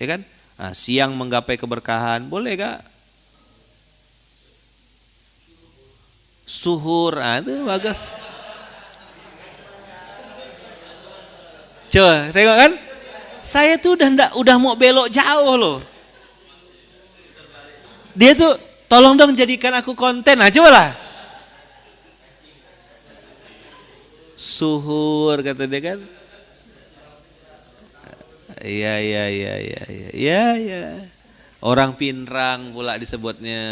Ya kan? Nah, siang menggapai keberkahan, boleh gak? Suhur, itu bagus. Coba tengok kan, saya tuh udah mau belok jauh loh. Dia tuh tolong dong jadikan aku konten. Nah coba lah. Suhur kata dia kan. Iya. Orang pinrang pula disebutnya.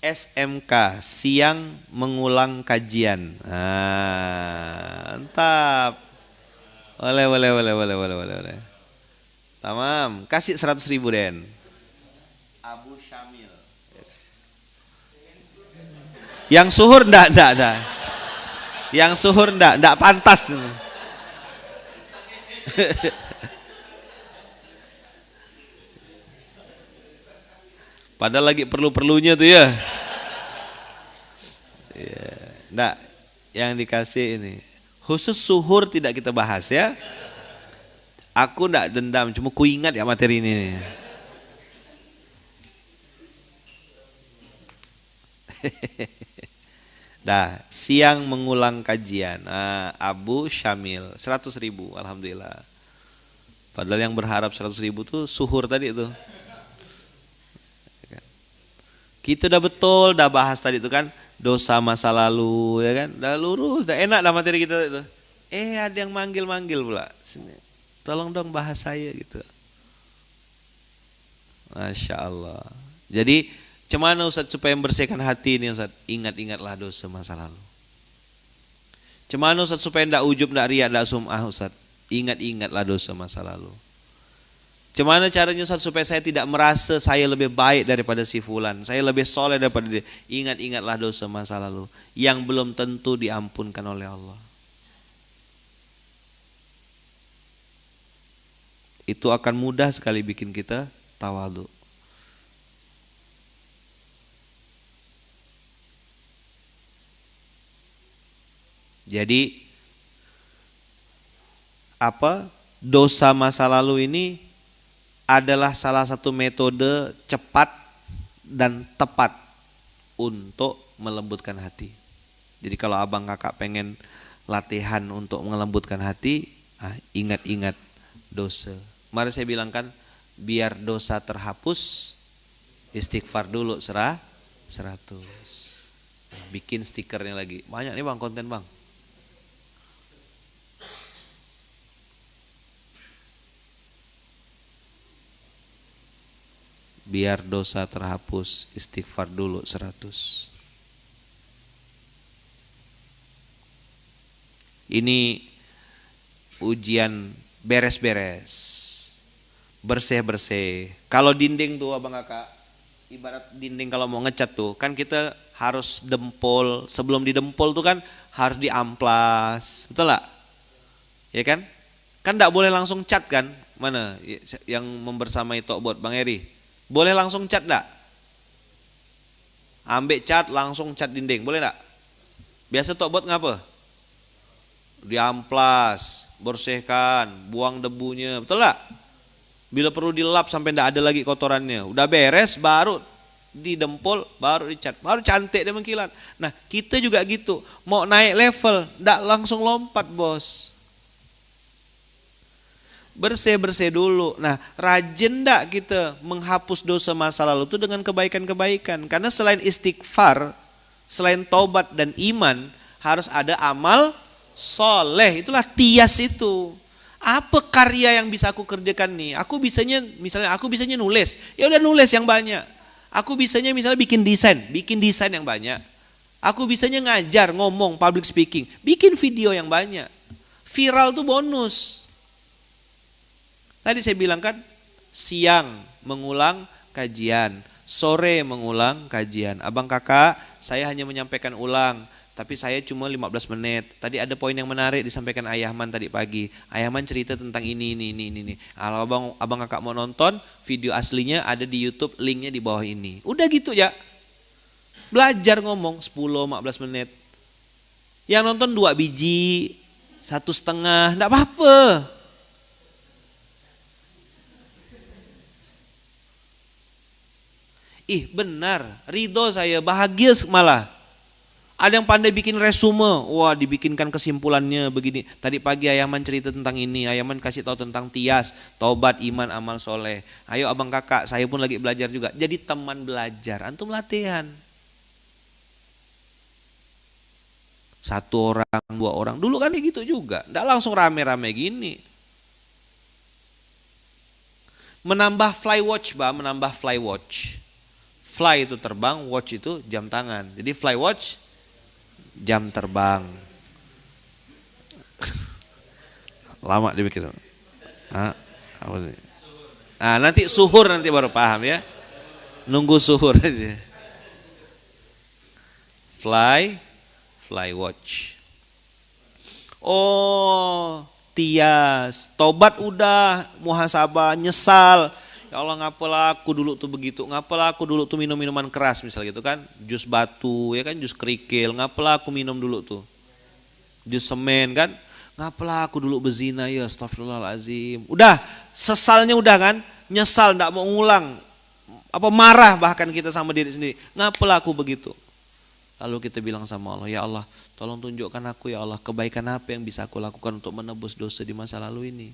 SMK, siang mengulang kajian. Mantap. Boleh. Tamam, kasih 100.000 Den. Abu Syamil. Yang suhur enggak. Yang suhur enggak pantas. Padahal lagi perlu-perlunya tuh ya. Enggak, yang dikasih ini. Khusus suhur tidak kita bahas ya. Aku enggak dendam, cuma ku ingat ya materi ini. Dah, siang mengulang kajian. Abu Syamil, 100.000, alhamdulillah. Padahal yang berharap 100.000 tuh suhur tadi tuh. Kita udah betul, udah bahas tadi itu kan dosa masa lalu, ya kan, udah lurus, udah enak dah materi kita itu. Ada yang manggil-manggil pula, sini, tolong dong bahas saya gitu. Masya Allah. Jadi, cemana Ustaz supaya membersihkan hati ini Ustaz? Ingat-ingatlah dosa masa lalu. Cemana Ustaz supaya tidak ujub, tidak riak, tidak sum'ah Ustaz? Ingat-ingatlah dosa masa lalu. Gimana caranya Ustaz supaya saya tidak merasa saya lebih baik daripada si fulan, saya lebih soleh daripada dia? Ingat-ingatlah dosa masa lalu yang belum tentu diampunkan oleh Allah. Itu akan mudah sekali bikin kita tawadhu. Jadi dosa masa lalu ini adalah salah satu metode cepat dan tepat untuk melembutkan hati. Jadi kalau abang kakak pengen latihan untuk melembutkan hati, ingat-ingat dosa. Mari saya bilangkan, biar dosa terhapus, istighfar dulu 100. Bikin stikernya lagi. Banyak nih bang konten bang. Biar dosa terhapus, istighfar dulu 100. Ini ujian beres-beres, bersih-bersih. Kalau dinding tuh abang kakak, ibarat dinding kalau mau ngecat tuh, kan kita harus dempol. Sebelum didempol tuh kan harus diamplas, betul gak? Ya kan? Kan gak boleh langsung cat kan? Mana yang membersamai Tokbot, Bang Eri? Boleh langsung cat enggak? Ambil cat langsung cat dinding, boleh enggak? Biasa Tokbot ngapa? Diamplas, bersihkan, buang debunya, betul enggak? Bila perlu dilap sampai enggak ada lagi kotorannya. Udah beres baru didempol, baru dicat, baru cantik dia mengkilat. Nah, kita juga gitu. Mau naik level, enggak langsung lompat, Bos. Bersih-bersih dulu. Nah, rajin enggak kita menghapus dosa masa lalu itu dengan kebaikan-kebaikan. Karena selain istighfar, selain taubat dan iman, harus ada amal soleh. Itulah tias itu. Apa karya yang bisa aku kerjakan nih? Aku misalnya aku bisanya nulis. Ya udah nulis yang banyak. Aku bisanya misalnya bikin desain yang banyak. Aku bisanya ngajar, ngomong, public speaking, bikin video yang banyak. Viral tuh bonus. Tadi saya bilang kan, siang mengulang kajian, sore mengulang kajian. Abang kakak, saya hanya menyampaikan ulang, tapi saya cuma 15 menit. Tadi ada poin yang menarik disampaikan Ayahman tadi pagi. Ayahman cerita tentang ini. Kalau abang kakak mau nonton, video aslinya ada di YouTube, linknya di bawah ini. Udah gitu ya. Belajar ngomong 10-15 menit. Yang nonton 2 biji, 1,5, enggak apa-apa. Benar, ridho saya, bahagia malah. Ada yang pandai bikin resume, wah dibikinkan kesimpulannya begini. Tadi pagi Ayahman cerita tentang ini, Ayahman kasih tahu tentang tias, taubat, iman, amal soleh. Ayo abang kakak, saya pun lagi belajar juga. Jadi teman belajar, antum latihan. 1 orang, 2 orang, dulu kan gitu juga. Nggak langsung rame-rame gini. Menambah flywatch, menambah flywatch. Fly itu terbang, watch itu jam tangan. Jadi fly watch, jam terbang. Lama dibikin. Nanti suhur nanti baru paham ya. Nunggu suhur aja. Fly watch. Oh, tias, tobat udah, muhasabah, nyesal. Ya Allah, ngapalah aku dulu tuh begitu, ngapalah aku dulu tuh minum minuman keras misalnya gitu kan, jus batu ya kan, jus kerikil, ngapalah aku minum dulu tuh, jus semen kan, ngapalah aku dulu bezina ya, astagfirullahaladzim. Udah, sesalnya udah kan, nyesal ndak mau ngulang, marah bahkan kita sama diri sendiri, ngapalah aku begitu. Lalu kita bilang sama Allah, ya Allah tolong tunjukkan aku ya Allah, kebaikan apa yang bisa aku lakukan untuk menebus dosa di masa lalu ini.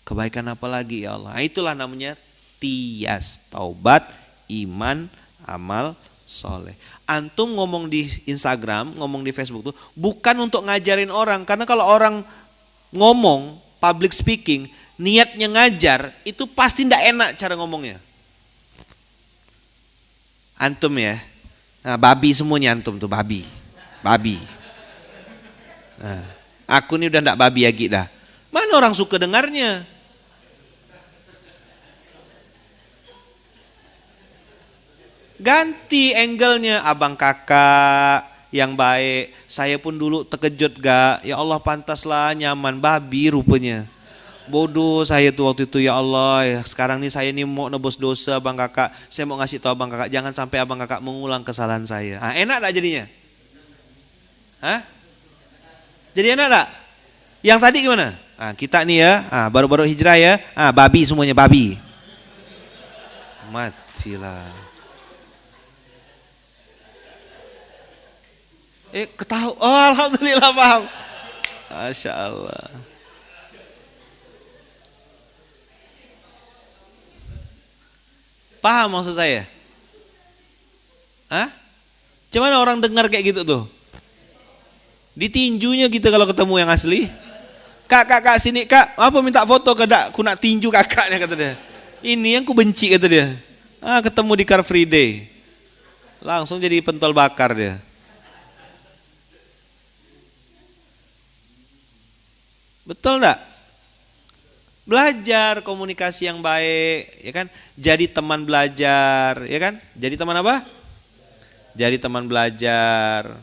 Kebaikan apa lagi ya Allah? Nah, itulah namanya tias, taubat, iman, amal soleh. Antum ngomong di Instagram, ngomong di Facebook tuh bukan untuk ngajarin orang. Karena kalau orang ngomong, public speaking, niatnya ngajar, itu pasti ndak enak cara ngomongnya. Antum ya, nah, babi semuanya antum tuh, babi. Nah, aku ini udah ndak babi lagi dah. Mana orang suka dengarnya? Ganti angle-nya, abang kakak yang baik. Saya pun dulu terkejut gak, ya Allah pantaslah nyaman, babi rupanya. Bodoh saya tuh waktu itu, ya Allah ya, sekarang nih saya nih mau nebus dosa abang kakak. Saya mau ngasih tahu abang kakak, jangan sampai abang kakak mengulang kesalahan saya. Ah, enak gak jadinya? Hah? Jadi enak gak? Yang tadi gimana? Ah, kita nih ya, baru-baru hijrah ya, babi semuanya, babi. Matilah. Ketahu, oh alhamdulillah paham. Masya Allah. Paham maksud saya? Hah? Cuman orang dengar kayak gitu tuh? Ditinjunya gitu kalau ketemu yang asli. Kak sini kak, apa minta foto kedak? Aku nak tinju kakaknya kata dia. Ini yang ku benci kata dia. Ketemu di Car Free Day. Langsung jadi pentol bakar dia. Betul enggak? Belajar komunikasi yang baik, ya kan? Jadi teman belajar, ya kan? Jadi teman apa? Jadi teman belajar.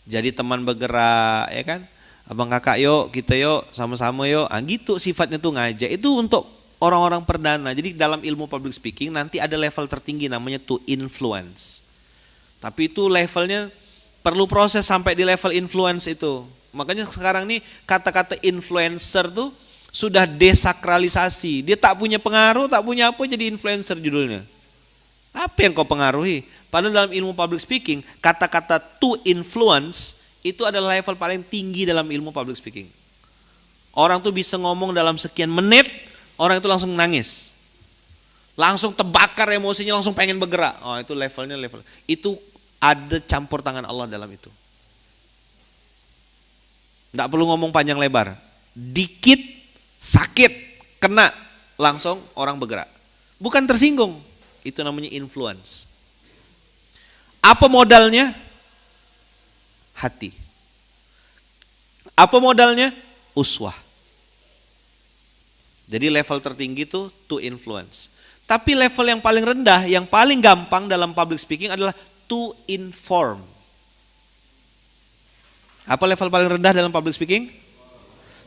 Jadi teman bergerak, ya kan? Abang kakak yuk, kita yuk, sama-sama yuk. Gitu sifatnya tuh ngajak. Itu untuk orang-orang perdana. Jadi dalam ilmu public speaking nanti ada level tertinggi namanya to influence. Tapi itu levelnya perlu proses sampai di level influence itu. Makanya sekarang nih kata-kata influencer tuh sudah desakralisasi. Dia tak punya pengaruh, tak punya apa, jadi influencer judulnya. Apa yang kau pengaruhi? Padahal dalam ilmu public speaking, kata-kata to influence itu adalah level paling tinggi dalam ilmu public speaking. Orang tuh bisa ngomong dalam sekian menit, orang itu langsung nangis. Langsung terbakar emosinya, langsung pengen bergerak. Oh, itu levelnya level. Itu ada campur tangan Allah dalam itu. Tidak perlu ngomong panjang lebar. Dikit, sakit, kena, langsung orang bergerak. Bukan tersinggung. Itu namanya influence. Apa modalnya? Hati. Apa modalnya? Uswah. Jadi level tertinggi itu to influence. Tapi level yang paling rendah, yang paling gampang dalam public speaking adalah to inform. Apa level paling rendah dalam public speaking?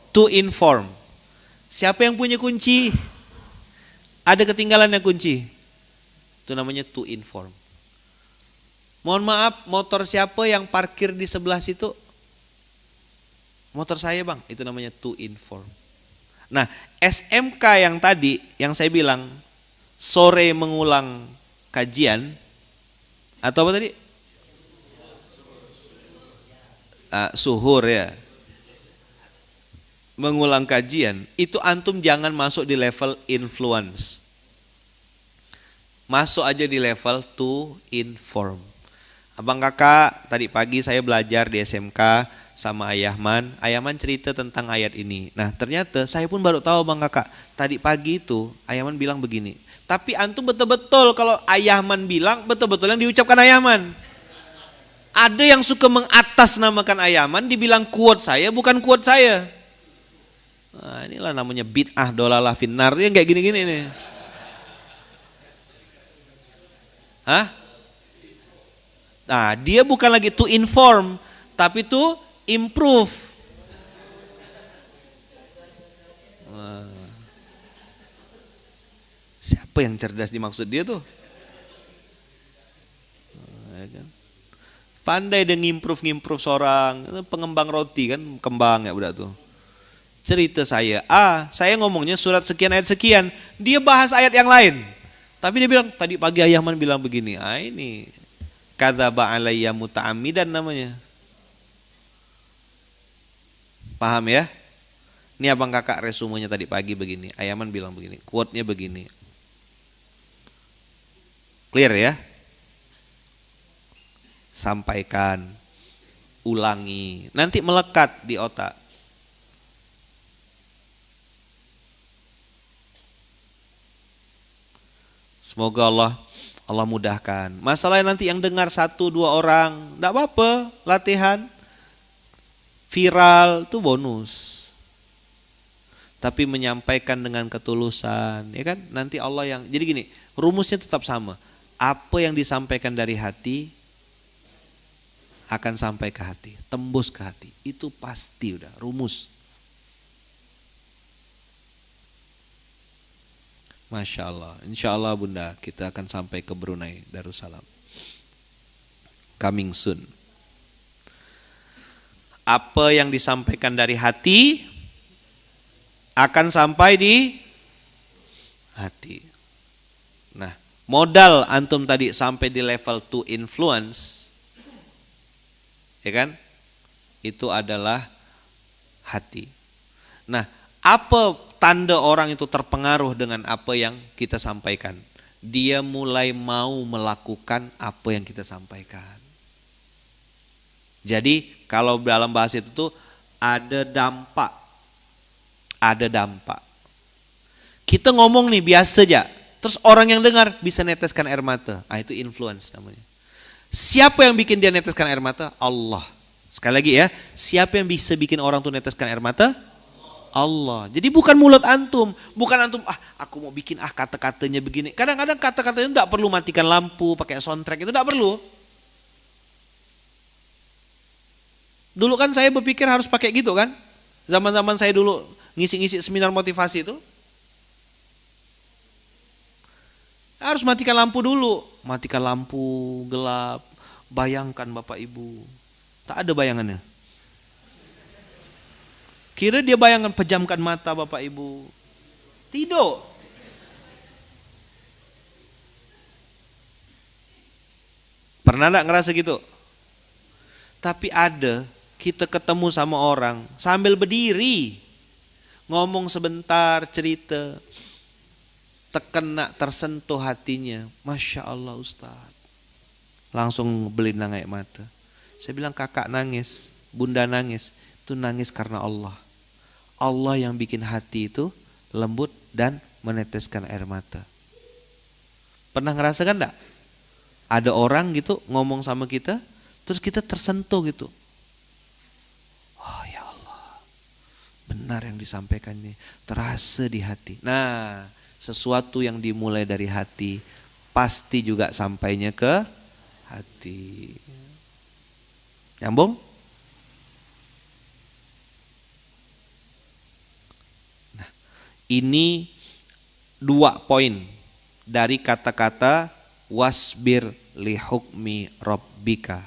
To inform. Siapa yang punya kunci? Ada ketinggalan yang kunci. Itu namanya to inform. Mohon maaf, motor siapa yang parkir di sebelah situ? Motor saya bang, itu namanya to inform. Nah, SMK yang tadi, yang saya bilang, sore mengulang kajian, atau apa tadi? Suhur ya. Mengulang kajian, itu antum jangan masuk di level influence. Masuk aja di level to inform. Abang kakak, tadi pagi saya belajar di SMK sama Ayahman. Ayahman cerita tentang ayat ini. Nah ternyata saya pun baru tahu bang kakak. Tadi pagi itu Ayahman bilang begini. Tapi antum betul-betul kalau Ayahman bilang, betul-betul yang diucapkan Ayahman. Ada yang suka mengatasnamakan Ayahman, dibilang quote saya, bukan quote saya. Nah, inilah namanya bid'ah dolalah finnar, yang kayak gini-gini nih. Hah? Nah, dia bukan lagi to inform, tapi to improve. Nah, siapa yang cerdas dimaksud dia tuh? Nah, ya kan? Pandai dia ngimprove seorang, pengembang roti kan, kembang ya budak tuh. Cerita saya, saya ngomongnya surat sekian ayat sekian, dia bahas ayat yang lain. Tapi dia bilang, tadi pagi Ayahman bilang begini, ini kadzaba alayya muta'ammidan namanya. Paham ya? Ini abang kakak resumenya tadi pagi begini. Ayaman bilang begini, quote-nya begini. Clear ya? Sampaikan, ulangi, nanti melekat di otak. Semoga Allah mudahkan. Masalahnya nanti yang dengar 1-2 orang, enggak apa-apa, latihan. Viral itu bonus. Tapi menyampaikan dengan ketulusan, ya kan? Nanti Allah yang, jadi gini, rumusnya tetap sama. Apa yang disampaikan dari hati akan sampai ke hati, tembus ke hati. Itu pasti udah rumus. Masya Allah, insya Allah Bunda, kita akan sampai ke Brunei Darussalam. Coming soon. Apa yang disampaikan dari hati akan sampai di hati. Nah, modal antum tadi sampai di level to influence, ya kan? Itu adalah hati. Nah, apa tanda orang itu terpengaruh dengan apa yang kita sampaikan? Dia mulai mau melakukan apa yang kita sampaikan. Jadi kalau dalam bahasa itu tuh ada dampak. Ada dampak. Kita ngomong nih biasa aja, terus orang yang dengar bisa neteskan air mata. Itu influence namanya. Siapa yang bikin dia neteskan air mata? Allah. Sekali lagi ya, siapa yang bisa bikin orang tuh neteskan air mata? Allah. Jadi bukan mulut antum, bukan antum aku mau bikin kata-katanya begini. Kadang-kadang kata-katanya enggak perlu matikan lampu, pakai soundtrack, itu enggak perlu. Dulu kan saya berpikir harus pakai gitu kan. Zaman-zaman saya dulu ngisi-ngisi seminar motivasi itu. Harus matikan lampu dulu. Matikan lampu, gelap. Bayangkan Bapak Ibu. Tak ada bayangannya. Kira dia bayangkan pejamkan mata Bapak Ibu. Tidur. Pernah enggak ngerasa gitu? Tapi ada, kita ketemu sama orang sambil berdiri. Ngomong sebentar, cerita. Terkena, tersentuh hatinya. Masya Allah Ustaz. Langsung belinang air mata. Saya bilang kakak nangis, bunda nangis. Itu nangis karena Allah. Allah yang bikin hati itu lembut dan meneteskan air mata. Pernah ngerasakan enggak? Ada orang gitu ngomong sama kita, terus kita tersentuh gitu. Oh ya Allah, benar yang disampaikannya, terasa di hati. Nah, sesuatu yang dimulai dari hati, pasti juga sampainya ke hati. Nyambung? Nah, ini 2 poin dari kata-kata wasbir li hukmi rabbika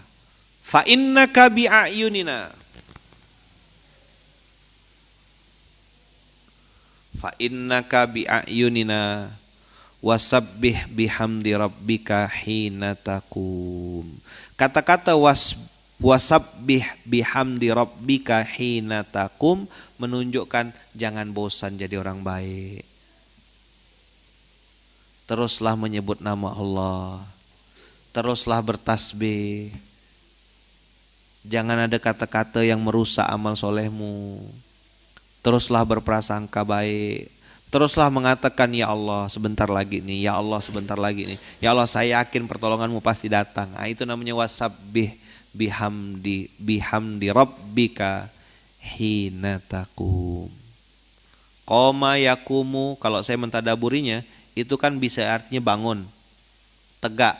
fa innaka bi a'yunina. Fa innaka bi a'yunina wasabbih bihamdi rabbika hina taqum. Kata-kata wasabbih bihamdi rabbika hina taqum menunjukkan jangan bosan jadi orang baik. Teruslah menyebut nama Allah. Teruslah bertasbih. Jangan ada kata-kata yang merusak amal solehmu. Teruslah berprasangka baik. Teruslah mengatakan ya Allah sebentar lagi nih. Ya Allah sebentar lagi nih. Ya Allah saya yakin pertolonganmu pasti datang. Itu namanya wasabbih bihamdi rabbika hina taqum. Qoma yakumu, kalau saya mentadaburinya itu kan bisa artinya bangun, tegak.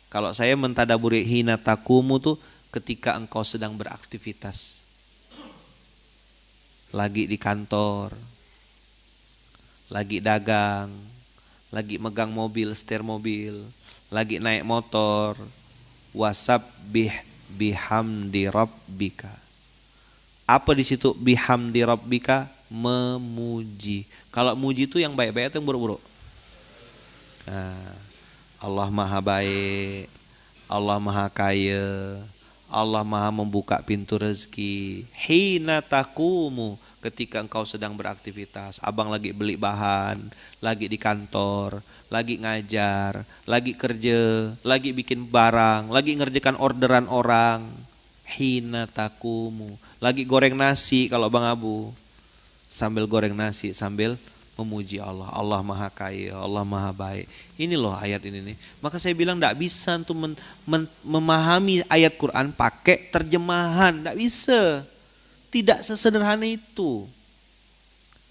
Kalau saya mentadaburi hina taqumu tuh ketika engkau sedang beraktivitas. Lagi di kantor, lagi dagang, lagi megang mobil, setir mobil, lagi naik motor. Wasabbih bihamdi rabbika. Apa di situ bihamdi rabbika? Memuji. Kalau muji itu yang baik-baik atau yang buruk-buruk? Nah, Allah maha baik, Allah maha kaya, Allah Maha membuka pintu rezeki. Hina taqumu, ketika engkau sedang beraktivitas. Abang lagi beli bahan, lagi di kantor, lagi ngajar, lagi kerja, lagi bikin barang, lagi ngerjakan orderan orang. Hina taqumu, lagi goreng nasi kalau Bang Abu. Sambil goreng nasi, sambil memuji Allah. Allah Maha Kaya, Allah Maha Baik. Ini loh ayat ini nih. Maka saya bilang tidak bisa untuk memahami ayat Quran pakai terjemahan. Tidak bisa. Tidak sesederhana itu.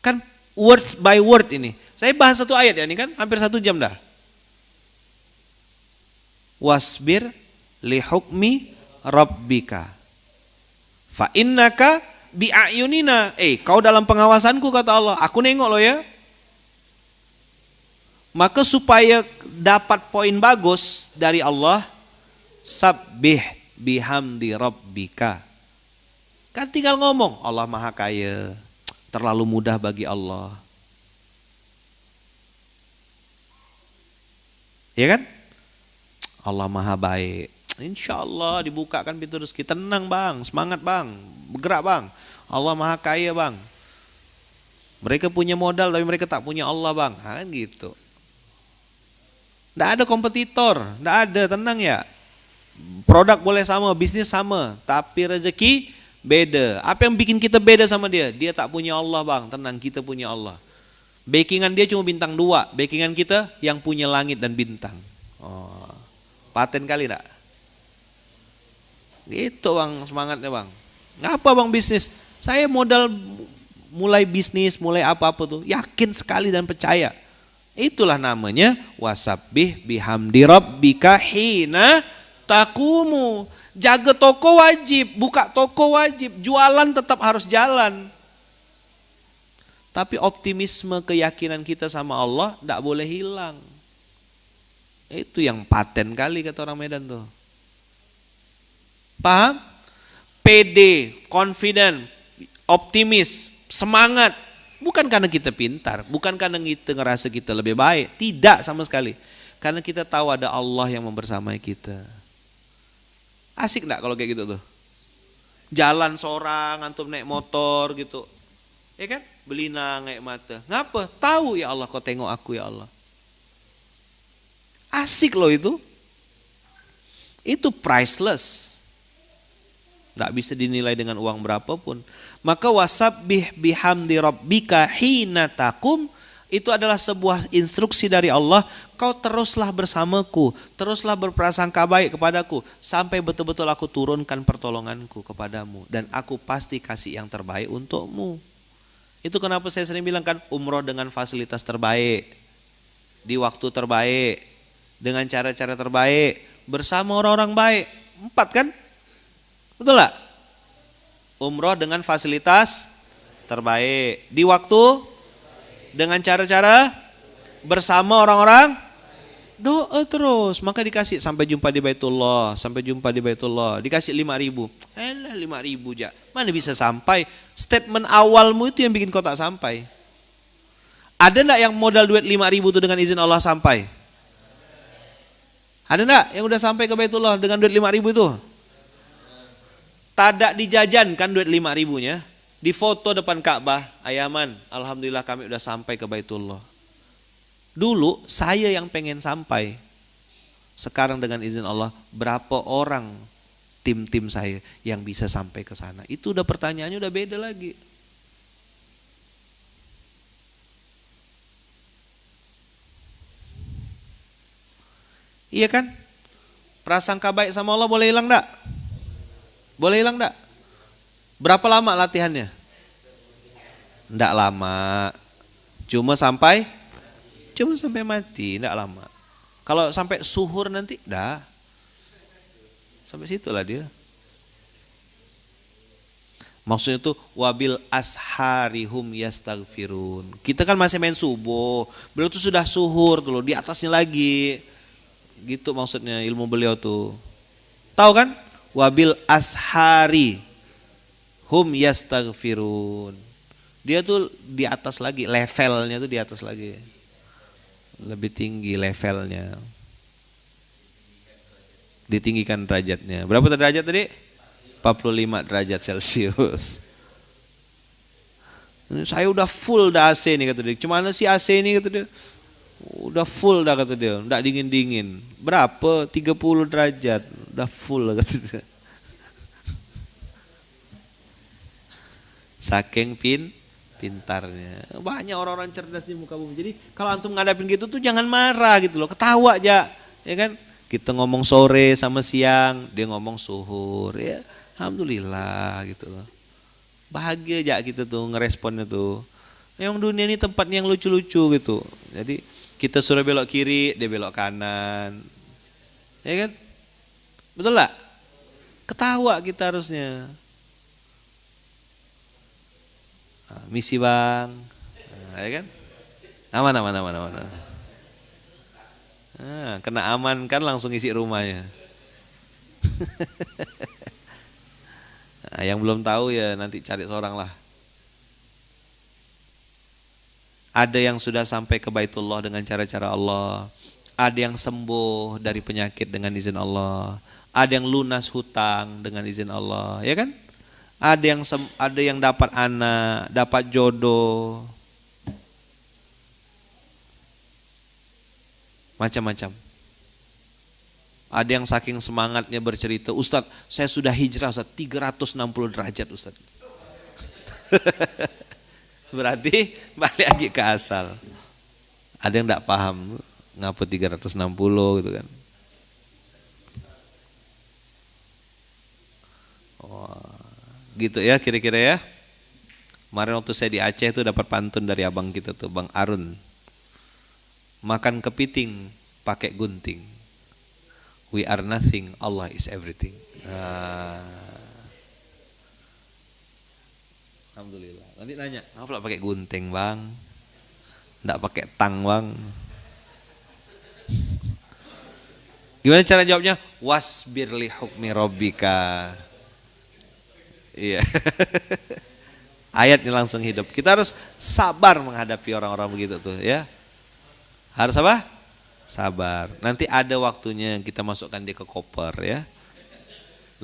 Kan word by word ini. Saya bahas satu ayat ya, ini kan hampir 1 jam dah. Wasbir li hukmi rabbika. Fa innaka bi'ayunina. Kau dalam pengawasanku kata Allah. Aku nengok lo ya. Maka supaya dapat poin bagus dari Allah, sabbih bihamdi rabbika. Kan tinggal ngomong, Allah Maha Kaya. Terlalu mudah bagi Allah. Ya kan? Allah Maha Baik. Insya Allah dibukakan pintu rezeki. Tenang bang, semangat bang, bergerak bang. Allah Maha Kaya bang. Mereka punya modal tapi mereka tak punya Allah bang. Kan gitu. Tidak ada kompetitor, tidak ada, tenang ya. Produk boleh sama, bisnis sama, tapi rezeki beda. Apa yang bikin kita beda sama dia? Dia tak punya Allah bang, tenang, kita punya Allah. Backingan dia cuma bintang 2, backingan kita yang punya langit dan bintang. Oh, paten kali tak? Gitu bang, semangatnya bang. Ngapa bang bisnis? Saya modal mulai bisnis, mulai apa-apa tuh, yakin sekali dan percaya. Itulah namanya wasabbih bihamdi rabbika hina taqumu. Jaga toko wajib, buka toko wajib, jualan tetap harus jalan. Tapi optimisme keyakinan kita sama Allah tidak boleh hilang. Itu yang paten kali kata orang Medan tuh. Paham? Pede, confident, optimis, semangat. Bukan karena kita pintar, bukan karena kita ngerasa kita lebih baik. Tidak sama sekali. Karena kita tahu ada Allah yang membersamai kita. Asik enggak kalau kayak gitu tuh? Jalan seorang, antum naik motor gitu. Ya kan? Belinang naik mata. Ngapa? Tahu ya Allah kau tengok aku ya Allah. Asik loh itu. Itu priceless. Enggak bisa dinilai dengan uang berapapun. Maka wasabbih bihamdi rabbika hina taqum itu adalah sebuah instruksi dari Allah. Kau teruslah bersamaku, teruslah berprasangka baik kepadaku sampai betul-betul aku turunkan pertolonganku kepadamu dan aku pasti kasih yang terbaik untukmu. Itu kenapa saya sering bilang kan umroh dengan fasilitas terbaik, di waktu terbaik, dengan cara-cara terbaik, bersama orang-orang baik. 4 kan? Betul gak? Umroh dengan fasilitas terbaik, di waktu, dengan cara-cara, bersama orang-orang, doa terus. Maka dikasih sampai jumpa di Baitullah, sampai jumpa di Baitullah, dikasih 5.000. 5.000 aja, mana bisa sampai? Statement awalmu itu yang bikin kau tak sampai. Ada enggak yang modal duit 5.000 itu dengan izin Allah sampai? Ada enggak yang udah sampai ke Baitullah dengan duit 5.000 itu? Tidak dijajankan duit 5.000-nya, di foto depan Ka'bah, Ayaman, alhamdulillah kami udah sampai ke Baitullah. Dulu saya yang pengen sampai, sekarang dengan izin Allah berapa orang tim-tim saya yang bisa sampai ke sana? Itu udah pertanyaannya udah beda lagi. Iya kan? Prasangka baik sama Allah boleh hilang enggak? Boleh hilang enggak? Berapa lama latihannya? Enggak lama. Cuma sampai mati, enggak lama. Kalau sampai suhur nanti, dah. Sampai situlah dia. Maksudnya tuh wabil asharihum yastaghfirun. Kita kan masih main subuh, beliau tuh sudah suhur tuh, di atasnya lagi. Gitu maksudnya ilmu beliau tuh. Tahu kan? Wabil ashari hum yastaghfirun. Dia tuh di atas lagi, levelnya tuh di atas lagi. Lebih tinggi levelnya. Ditinggikan derajatnya. Berapa derajat tadi? 45 derajat Celcius. Saya udah full dah AC nih kata dia. Gimana sih AC ini kata dia? Udah full dah kata dia, enggak dingin-dingin. Berapa? 30 derajat. Udah full kata dia. Saking pintarnya. Banyak orang-orang cerdas di muka bumi. Jadi kalau antum ngadapin gitu tuh jangan marah gitu loh. Ketawa aja, ya kan? Kita ngomong sore sama siang, dia ngomong suhur, ya. Alhamdulillah gitu loh. Bahagia aja gitu tuh ngeresponnya tuh. Yang dunia ini tempatnya yang lucu-lucu gitu. Jadi kita suruh belok kiri, dia belok kanan. Ya kan? Betul lah? Ketawa kita harusnya. Nah, misi bang. Nah, ya kan? Aman. Nah, kena aman kan langsung isi rumahnya. Nah, yang belum tahu ya nanti cari seorang lah. Ada yang sudah sampai ke Baitullah dengan cara-cara Allah. Ada yang sembuh dari penyakit dengan izin Allah. Ada yang lunas hutang dengan izin Allah, ya kan? Ada yang dapat anak, dapat jodoh. Macam-macam. Ada yang saking semangatnya bercerita, Ustadz, saya sudah hijrah Ustadz, 360 derajat Ustadz. Berarti balik lagi ke asal. Ada yang enggak paham, ngapa 360 gitu kan. Oh, gitu ya kira-kira ya. Kemarin waktu saya di Aceh itu dapat pantun dari abang kita tuh, Bang Arun. Makan kepiting pakai gunting. We are nothing, Allah is everything. Alhamdulillah. Nanti nanya, apa pakai gunting bang? Nggak pakai tang bang? Gimana cara jawabnya? Wasbir li hukmi rabbika. Iya. Ayatnya langsung hidup. Kita harus sabar menghadapi orang-orang begitu tuh ya. Harus apa? Sabar. Nanti ada waktunya kita masukkan dia ke koper ya.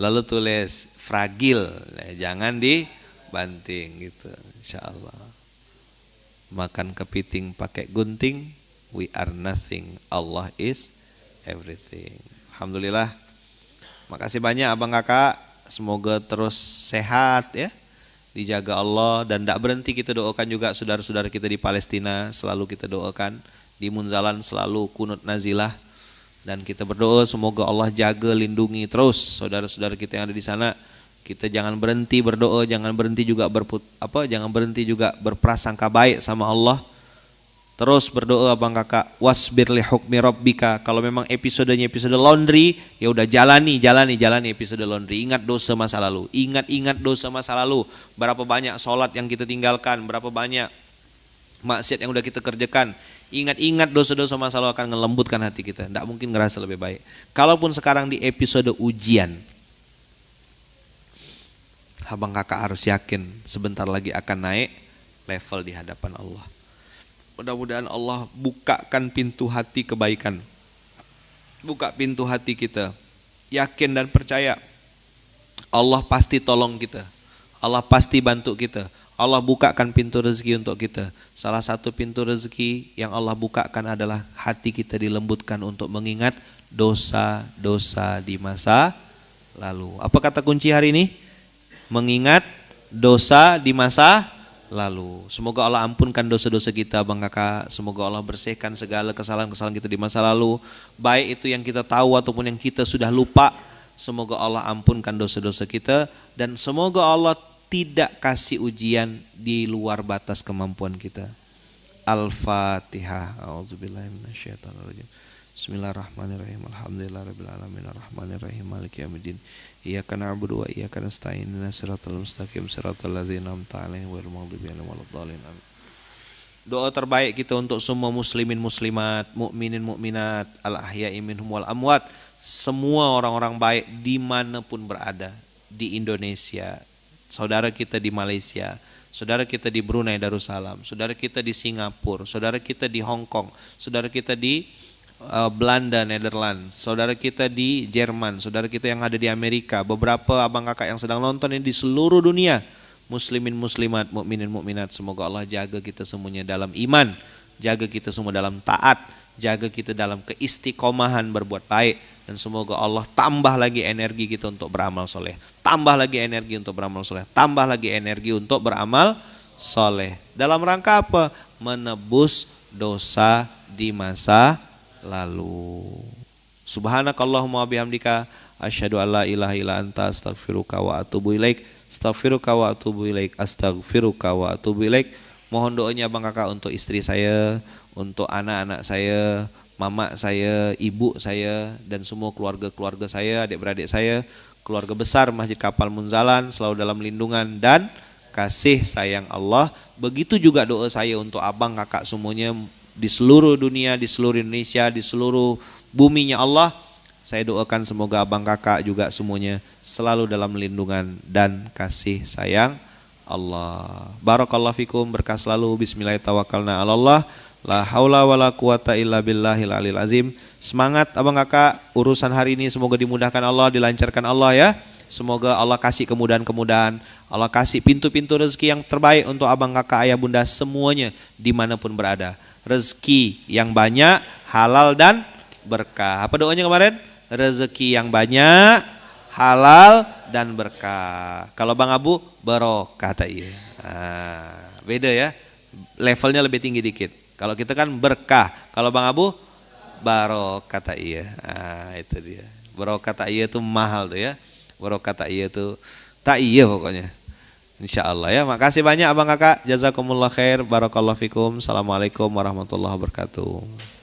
Lalu tulis fragil, jangan dibanting gitu. Insyaallah. Makan kepiting pakai gunting, we are nothing, Allah is everything. Alhamdulillah. Makasih banyak abang kakak. Semoga terus sehat ya. Dijaga Allah dan tidak berhenti kita doakan juga saudara-saudara kita di Palestina, selalu kita doakan. Di Munzalan selalu kunut nazilah dan kita berdoa semoga Allah jaga lindungi terus saudara-saudara kita yang ada di sana. Kita jangan berhenti berdoa, jangan berhenti juga berprasangka baik sama Allah. Terus berdoa abang kakak, wasbir li hukmi rabbika. Kalau memang episodenya episode laundry, ya udah jalani episode laundry. Ingat dosa masa lalu, ingat dosa masa lalu. Berapa banyak sholat yang kita tinggalkan, berapa banyak maksiat yang udah kita kerjakan. Ingat dosa-dosa masa lalu akan ngelembutkan hati kita. Tidak mungkin ngerasa lebih baik. Kalaupun sekarang di episode ujian, abang kakak harus yakin sebentar lagi akan naik level di hadapan Allah. Mudah-mudahan Allah bukakan pintu hati kebaikan. Buka pintu hati kita. Yakin dan percaya Allah pasti tolong kita. Allah pasti bantu kita. Allah bukakan pintu rezeki untuk kita. Salah satu pintu rezeki yang Allah bukakan adalah hati kita dilembutkan untuk mengingat dosa-dosa di masa lalu. Apa kata kunci hari ini? Mengingat dosa di masa lalu. Semoga Allah ampunkan dosa-dosa kita bang kakak. Semoga Allah bersihkan segala kesalahan-kesalahan kita di masa lalu. Baik itu yang kita tahu ataupun yang kita sudah lupa. Semoga Allah ampunkan dosa-dosa kita. Dan semoga Allah tidak kasih ujian di luar batas kemampuan kita. Al-Fatihah. A'udzubillahi minasyaitonirrajim. Bismillahirrahmanirrahim. Alhamdulillahirabbil alamin arrahmanirrahim maliki yaumiddin. Iyyaka na'budu wa iyyaka nasta'in. Ihdinas siratal mustaqim siratal ladzina an'amta 'alaihim ghairil maghdubi 'alaihim waladdallin. Amin. Doa terbaik kita untuk semua muslimin muslimat, mukminin mukminat, al-ahya'i minhum wal amwat, semua orang-orang baik dimanapun berada di Indonesia. Saudara kita di Malaysia, saudara kita di Brunei Darussalam, saudara kita di Singapura, saudara kita di Hong Kong, saudara kita di Belanda, Netherlands, saudara kita di Jerman, saudara kita yang ada di Amerika, beberapa abang kakak yang sedang nonton ini di seluruh dunia, muslimin muslimat, mukminin mukminat, semoga Allah jaga kita semuanya dalam iman, jaga kita semua dalam taat, jaga kita dalam keistiqomahan berbuat baik, dan semoga Allah tambah lagi energi kita untuk beramal soleh, tambah lagi energi untuk beramal soleh, tambah lagi energi untuk beramal soleh. Dalam rangka apa? Menebus dosa di masa lalu. Subhanakallahumma bihamdika asyhadu alla ilaha illa anta astaghfiruka wa atubu ilaik. Astaghfiruka wa atubu ilaik. Astaghfiruka wa atubu ilaik. Mohon doanya abang kakak untuk istri saya, untuk anak-anak saya, mama saya, ibu saya, dan semua keluarga-keluarga saya, adik-beradik saya, keluarga besar Masjid Kapal Munzalan selalu dalam lindungan dan kasih sayang Allah. Begitu juga doa saya untuk abang kakak semuanya di seluruh dunia, di seluruh Indonesia, di seluruh buminya Allah. Saya doakan semoga abang kakak juga semuanya selalu dalam lindungan dan kasih sayang Allah. Barakallahu fikum, berkah selalu. Bismillahirrahmanirrahim. La haula wala quwata illa billahil alil azim. Semangat abang kakak, urusan hari ini semoga dimudahkan Allah, dilancarkan Allah ya. Semoga Allah kasih kemudahan-kemudahan, Allah kasih pintu-pintu rezeki yang terbaik untuk abang kakak, ayah bunda semuanya dimanapun berada. Rezeki yang banyak, halal dan berkah. Apa doanya kemarin? Rezeki yang banyak, halal dan berkah. Kalau Bang Abu, barokah tak iya. Beda ya, levelnya lebih tinggi dikit. Kalau kita kan berkah, kalau Bang Abu, barokah tak iya. Itu dia. Barokah tak iya itu mahal tuh ya. Barokah tak iya itu tak iya pokoknya. Insyaallah ya. Makasih banyak abang kakak. Jazakumullah khair. Barakallahu fikum. Assalamualaikum warahmatullahi wabarakatuh.